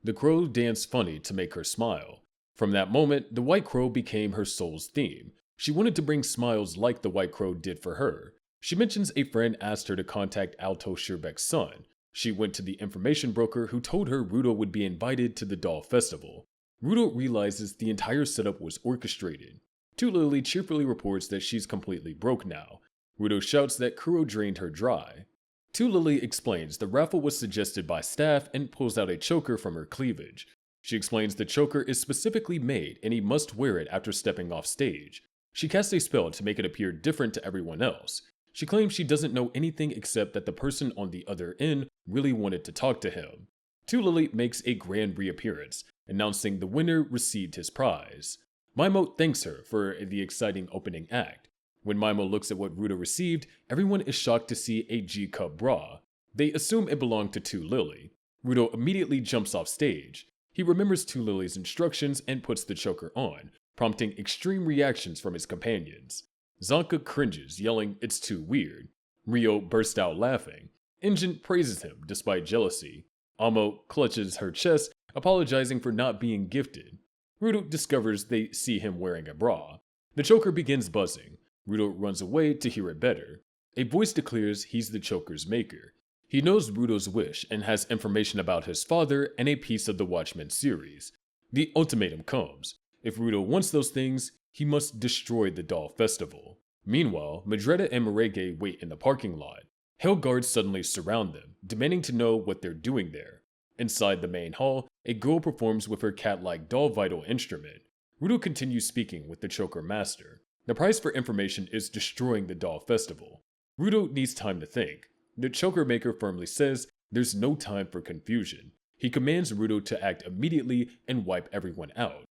The crow danced funny to make her smile. From that moment, the White Crow became her soul's theme. She wanted to bring smiles like the White Crow did for her. She mentions a friend asked her to contact Alto Schurbreck's son. She went to the information broker who told her Rudo would be invited to the doll festival. Rudo realizes the entire setup was orchestrated. Tu Lily cheerfully reports that she's completely broke now. Rudo shouts that Kuro drained her dry. Tu Lily explains the raffle was suggested by staff and pulls out a choker from her cleavage. She explains the choker is specifically made and he must wear it after stepping off stage. She casts a spell to make it appear different to everyone else. She claims she doesn't know anything except that the person on the other end really wanted to talk to him. Tu Lily makes a grand reappearance, announcing the winner received his prize. Maimo thanks her for the exciting opening act. When Maimo looks at what Rudo received, everyone is shocked to see a G-cup bra. They assume it belonged to Tu Lily. Rudo immediately jumps off stage. He remembers Tu Lily's instructions and puts the choker on, prompting extreme reactions from his companions. Zonka cringes, yelling, "It's too weird." Rio bursts out laughing. Engine praises him despite jealousy. Amo clutches her chest, apologizing for not being gifted. Rudo discovers they see him wearing a bra. The choker begins buzzing. Rudo runs away to hear it better. A voice declares he's the choker's maker. He knows Rudo's wish and has information about his father and a piece of the Watchmen series. The ultimatum comes. If Rudo wants those things, he must destroy the doll festival. Meanwhile, Madretta and Merege wait in the parking lot. Hell guards suddenly surround them, demanding to know what they're doing there. Inside the main hall, a girl performs with her cat-like doll vital instrument. Rudo continues speaking with the choker master. The price for information is destroying the doll festival. Rudo needs time to think. The choker maker firmly says there's no time for confusion. He commands Rudo to act immediately and wipe everyone out.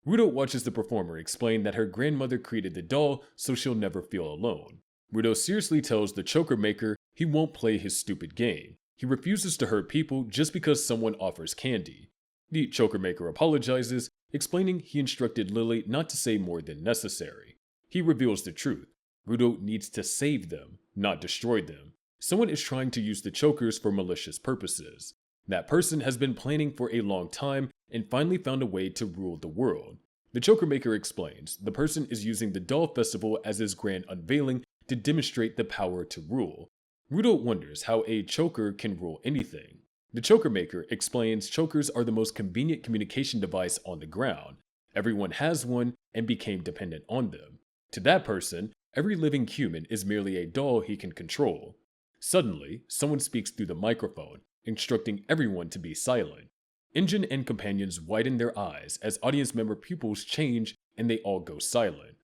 Rudo watches the performer explain that her grandmother created the doll so she'll never feel alone. Rudo seriously tells the choker maker he won't play his stupid game. He refuses to hurt people just because someone offers candy. The choker maker apologizes, explaining he instructed Lily not to say more than necessary. He reveals the truth. Rudo needs to save them, not destroy them. Someone is trying to use the chokers for malicious purposes. That person has been planning for a long time and finally found a way to rule the world. The choker maker explains the person is using the doll festival as his grand unveiling to demonstrate the power to rule. Rudo wonders how a choker can rule anything. The choker maker explains chokers are the most convenient communication device on the ground. Everyone has one and became dependent on them. To that person, every living human is merely a doll he can control. Suddenly, someone speaks through the microphone, instructing everyone to be silent. Engine and companions widen their eyes as audience member pupils change and they all go silent.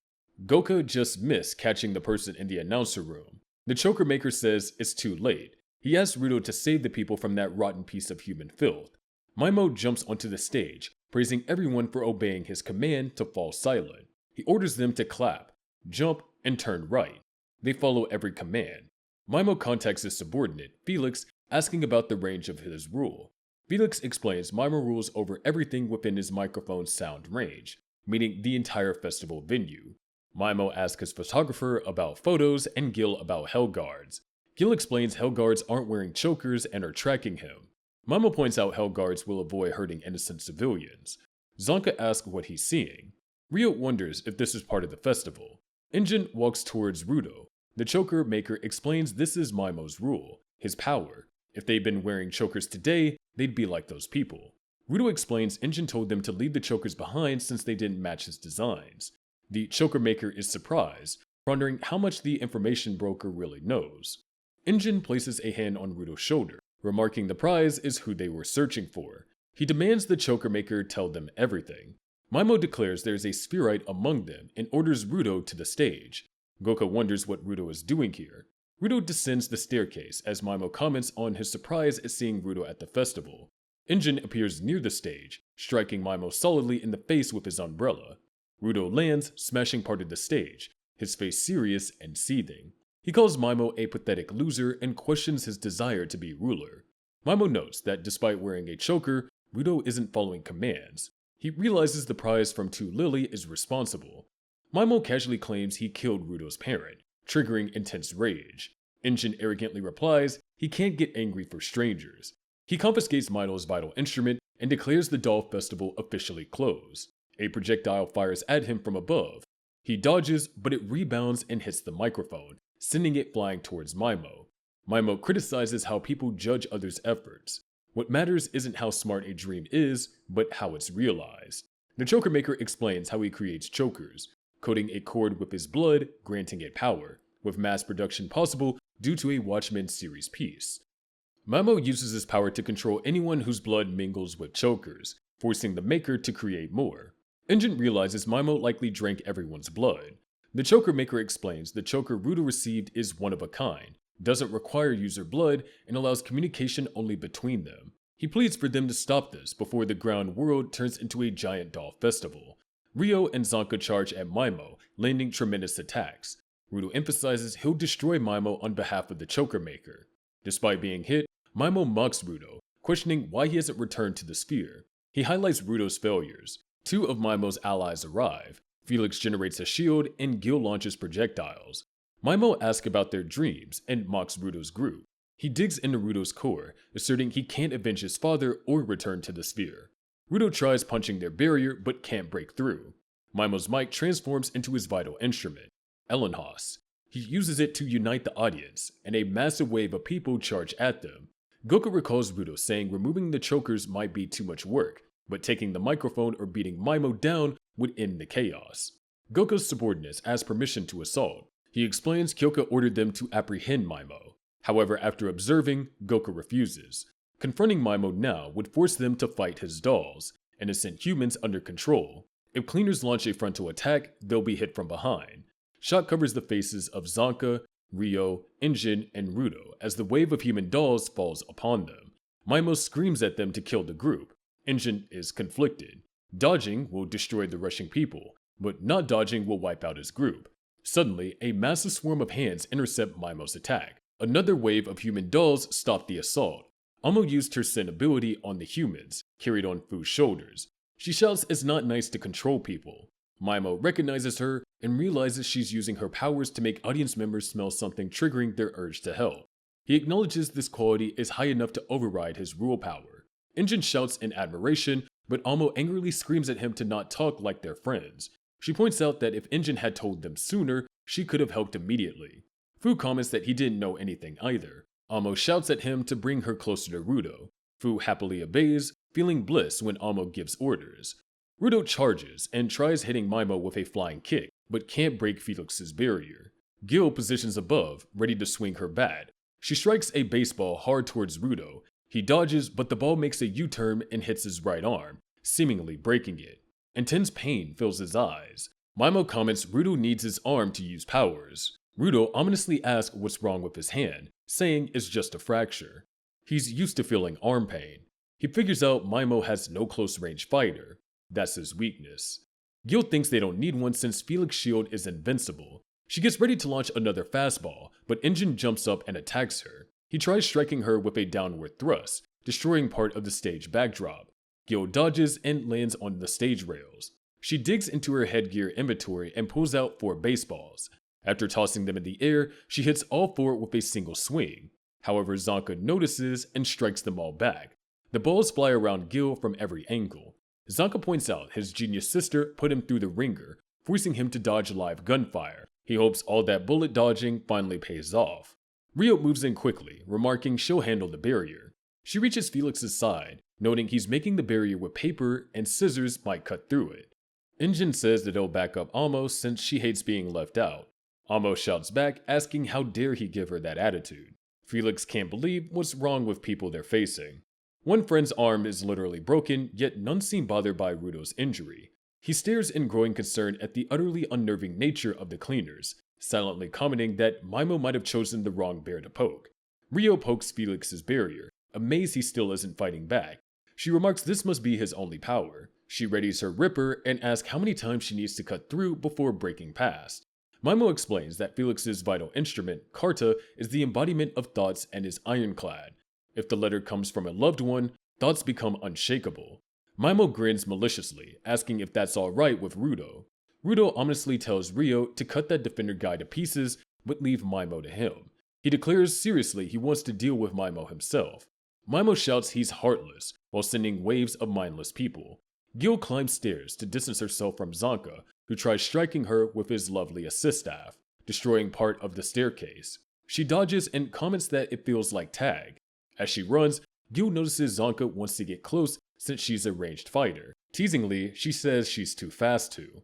Goka just missed catching the person in the announcer room. The choker maker says it's too late. He asks Rudo to save the people from that rotten piece of human filth. Maimo jumps onto the stage, praising everyone for obeying his command to fall silent. He orders them to clap, jump, and turn right. They follow every command. Maimo contacts his subordinate, Felix, asking about the range of his rule. Felix explains Maimo rules over everything within his microphone's sound range, meaning the entire festival venue. Maimo asks his photographer about photos and Gil about Hellguards. Gil explains Hellguards aren't wearing chokers and are tracking him. Maimo points out Hellguards will avoid hurting innocent civilians. Zonka asks what he's seeing. Rio wonders if this is part of the festival. Engine walks towards Rudo. The choker maker explains this is Maimo's rule, his power. If they'd been wearing chokers today, they'd be like those people. Rudo explains Engine told them to leave the chokers behind since they didn't match his designs. The choker maker is surprised, wondering how much the information broker really knows. Engine places a hand on Rudo's shoulder, remarking the prize is who they were searching for. He demands the choker maker tell them everything. Maimo declares there's a spherite among them and orders Rudo to the stage. Goka wonders what Rudo is doing here. Rudo descends the staircase as Maimo comments on his surprise at seeing Rudo at the festival. Engine appears near the stage, striking Maimo solidly in the face with his umbrella. Rudo lands, smashing part of the stage, his face serious and seething. He calls Maimo a pathetic loser and questions his desire to be ruler. Maimo notes that despite wearing a choker, Rudo isn't following commands. He realizes the prize from Tu Lily is responsible. Maimo casually claims he killed Rudo's parent, triggering intense rage. Engine arrogantly replies he can't get angry for strangers. He confiscates Maimo's vital instrument and declares the doll festival officially closed. A projectile fires at him from above. He dodges, but it rebounds and hits the microphone, sending it flying towards Maimo. Maimo criticizes how people judge others' efforts. What matters isn't how smart a dream is, but how it's realized. The choker maker explains how he creates chokers, coating a cord with his blood, granting it power, with mass production possible due to a Watchmen series piece. Maimo uses his power to control anyone whose blood mingles with chokers, forcing the maker to create more. Engine realizes Maimo likely drank everyone's blood. The choker maker explains the choker Rudo received is one of a kind, doesn't require user blood, and allows communication only between them. He pleads for them to stop this before the ground world turns into a giant doll festival. Rio and Zonka charge at Maimo, landing tremendous attacks. Rudo emphasizes he'll destroy Maimo on behalf of the choker maker. Despite being hit, Maimo mocks Rudo, questioning why he hasn't returned to the sphere. He highlights Rudo's failures. Two of Maimo's allies arrive. Felix generates a shield and Gil launches projectiles. Maimo asks about their dreams and mocks Rudo's group. He digs into Rudo's core, asserting he can't avenge his father or return to the sphere. Rudo tries punching their barrier but can't break through. Maimo's mic transforms into his vital instrument, Ellenhaus. He uses it to unite the audience, and a massive wave of people charge at them. Goka recalls Rudo saying removing the chokers might be too much work, but taking the microphone or beating Maimo down would end the chaos. Goka's subordinates ask permission to assault. He explains Kyoka ordered them to apprehend Maimo. However, after observing, Goka refuses. Confronting Maimo now would force them to fight his dolls, innocent humans under control. If cleaners launch a frontal attack, they'll be hit from behind. Shot covers the faces of Zonka, Rio, Engine, and Rudo as the wave of human dolls falls upon them. Maimo screams at them to kill the group. Engine is conflicted. Dodging will destroy the rushing people, but not dodging will wipe out his group. Suddenly, a massive swarm of hands intercept Maimo's attack. Another wave of human dolls stop the assault. Amo used her scent ability on the humans, carried on Fu's shoulders. She shouts it's not nice to control people. Maimo recognizes her and realizes she's using her powers to make audience members smell something, triggering their urge to help. He acknowledges this quality is high enough to override his rule power. Injin shouts in admiration, but Amo angrily screams at him to not talk like they're friends. She points out that if Injin had told them sooner, she could have helped immediately. Fu comments that he didn't know anything either. Amo shouts at him to bring her closer to Rudo. Fu happily obeys, feeling bliss when Amo gives orders. Rudo charges and tries hitting Maimo with a flying kick, but can't break Felix's barrier. Gil positions above, ready to swing her bat. She strikes a baseball hard towards Rudo. He dodges, but the ball makes a U-turn and hits his right arm, seemingly breaking it. Intense pain fills his eyes. Maimo comments Rudo needs his arm to use powers. Rudo ominously asks what's wrong with his hand, saying it's just a fracture. He's used to feeling arm pain. He figures out Maimo has no close-range fighter. That's his weakness. Gil thinks they don't need one since Felix's shield is invincible. She gets ready to launch another fastball, but Injin jumps up and attacks her. He tries striking her with a downward thrust, destroying part of the stage backdrop. Gil dodges and lands on the stage rails. She digs into her headgear inventory and pulls out 4 baseballs. After tossing them in the air, she hits all 4 with a single swing. However, Zanka notices and strikes them all back. The balls fly around Gil from every angle. Zanka points out his genius sister put him through the ringer, forcing him to dodge live gunfire. He hopes all that bullet dodging finally pays off. Rio moves in quickly, remarking she'll handle the barrier. She reaches Felix's side, noting he's making the barrier with paper and scissors might cut through it. Injin says that he'll back up Amo since she hates being left out. Amo shouts back, asking how dare he give her that attitude. Felix can't believe what's wrong with people they're facing. One friend's arm is literally broken, yet none seem bothered by Rudo's injury. He stares in growing concern at the utterly unnerving nature of the cleaners, silently commenting that Maimo might have chosen the wrong bear to poke. Rio pokes Felix's barrier, amazed he still isn't fighting back. She remarks this must be his only power. She readies her ripper and asks how many times she needs to cut through before breaking past. Maimo explains that Felix's vital instrument, Karta, is the embodiment of thoughts and is ironclad. If the letter comes from a loved one, thoughts become unshakable. Maimo grins maliciously, asking if that's alright with Rudo. Rudo ominously tells Rio to cut that defender guy to pieces, but leave Maimo to him. He declares seriously he wants to deal with Maimo himself. Maimo shouts he's heartless, while sending waves of mindless people. Gil climbs stairs to distance herself from Zanka, who tries striking her with his lovely assist staff, destroying part of the staircase. She dodges and comments that it feels like tag. As she runs, Gil notices Zanka wants to get close since she's a ranged fighter. Teasingly, she says she's too fast to.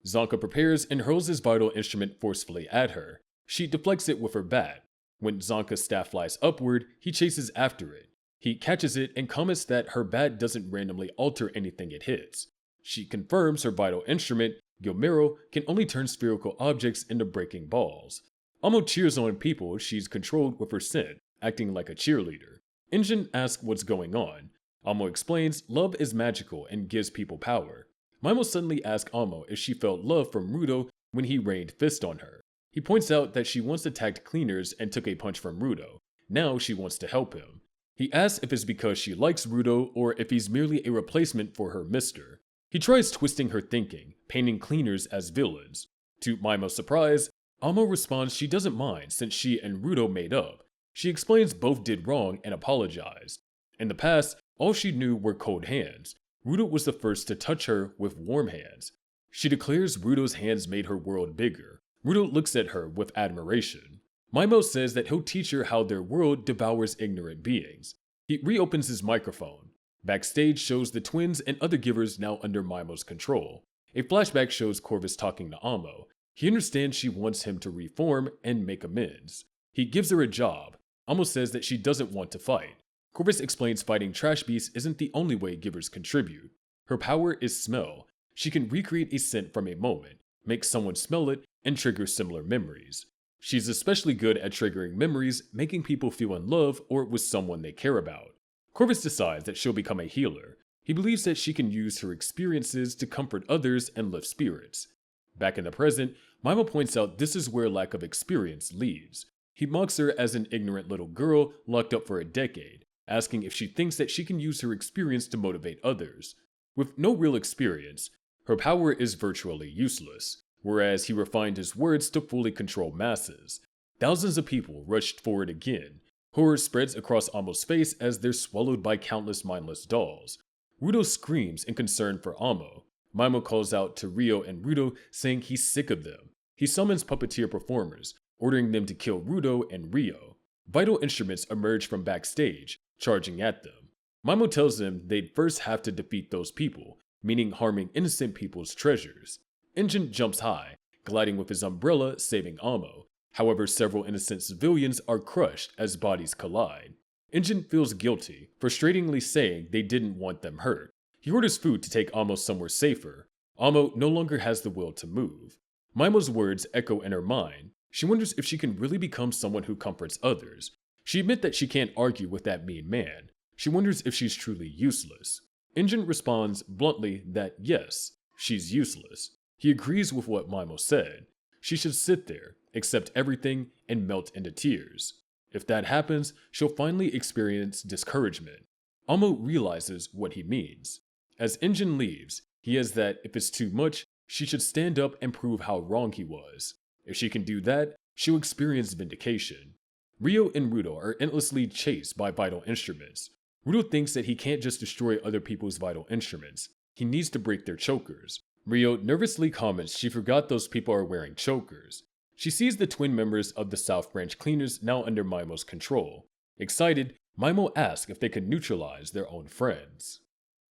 Zanka prepares and hurls his vital instrument forcefully at her. She deflects it with her bat. When Zanka's staff flies upward, he chases after it. He catches it and comments that her bat doesn't randomly alter anything it hits. She confirms her vital instrument, Gilmero, can only turn spherical objects into breaking balls. Amo cheers on people she's controlled with her scent, acting like a cheerleader. Injin asks what's going on. Amo explains love is magical and gives people power. Maimo suddenly asks Amo if she felt love from Rudo when he rained fist on her. He points out that she once attacked cleaners and took a punch from Rudo. Now she wants to help him. He asks if it's because she likes Rudo or if he's merely a replacement for her mister. He tries twisting her thinking, painting cleaners as villains. To Maimo's surprise, Amo responds she doesn't mind since she and Rudo made up. She explains both did wrong and apologized. In the past, all she knew were cold hands. Rudo was the first to touch her with warm hands. She declares Rudo's hands made her world bigger. Rudo looks at her with admiration. Maimo says that he'll teach her how their world devours ignorant beings. He reopens his microphone. Backstage shows the twins and other givers now under Maimo's control. A flashback shows Corvus talking to Amo. He understands she wants him to reform and make amends. He gives her a job. Amo says that she doesn't want to fight. Corvus explains fighting trash beasts isn't the only way givers contribute. Her power is smell. She can recreate a scent from a moment, make someone smell it, and trigger similar memories. She's especially good at triggering memories, making people feel in love or with someone they care about. Corvus decides that she'll become a healer. He believes that she can use her experiences to comfort others and lift spirits. Back in the present, Maimo points out this is where lack of experience leads. He mocks her as an ignorant little girl locked up for a decade. asking if she thinks that she can use her experience to motivate others. With no real experience, her power is virtually useless, whereas he refined his words to fully control masses. Thousands of people rushed forward again. Horror spreads across Amo's face as they're swallowed by countless mindless dolls. Rudo screams in concern for Amo. Maimo calls out to Rio and Rudo, saying he's sick of them. He summons puppeteer performers, ordering them to kill Rudo and Rio. Vital instruments emerge from backstage, charging at them. Maimo tells them they'd first have to defeat those people, meaning harming innocent people's treasures. Engine jumps high, gliding with his umbrella, saving Amo. However, several innocent civilians are crushed as bodies collide. Engine feels guilty, frustratingly saying they didn't want them hurt. He orders food to take Amo somewhere safer. Amo no longer has the will to move. Maimo's words echo in her mind. She wonders if she can really become someone who comforts others. She admits that she can't argue with that mean man. She wonders if she's truly useless. Engine responds bluntly that yes, she's useless. He agrees with what Maimo said. She should sit there, accept everything, and melt into tears. If that happens, she'll finally experience discouragement. Amo realizes what he means. As Engine leaves, he has that if it's too much, she should stand up and prove how wrong he was. If she can do that, she'll experience vindication. Rio and Rudo are endlessly chased by vital instruments. Rudo thinks that he can't just destroy other people's vital instruments. He needs to break their chokers. Rio nervously comments she forgot those people are wearing chokers. She sees the twin members of the South Branch Cleaners now under Maimo's control. Excited, Maimo asks if they can neutralize their own friends.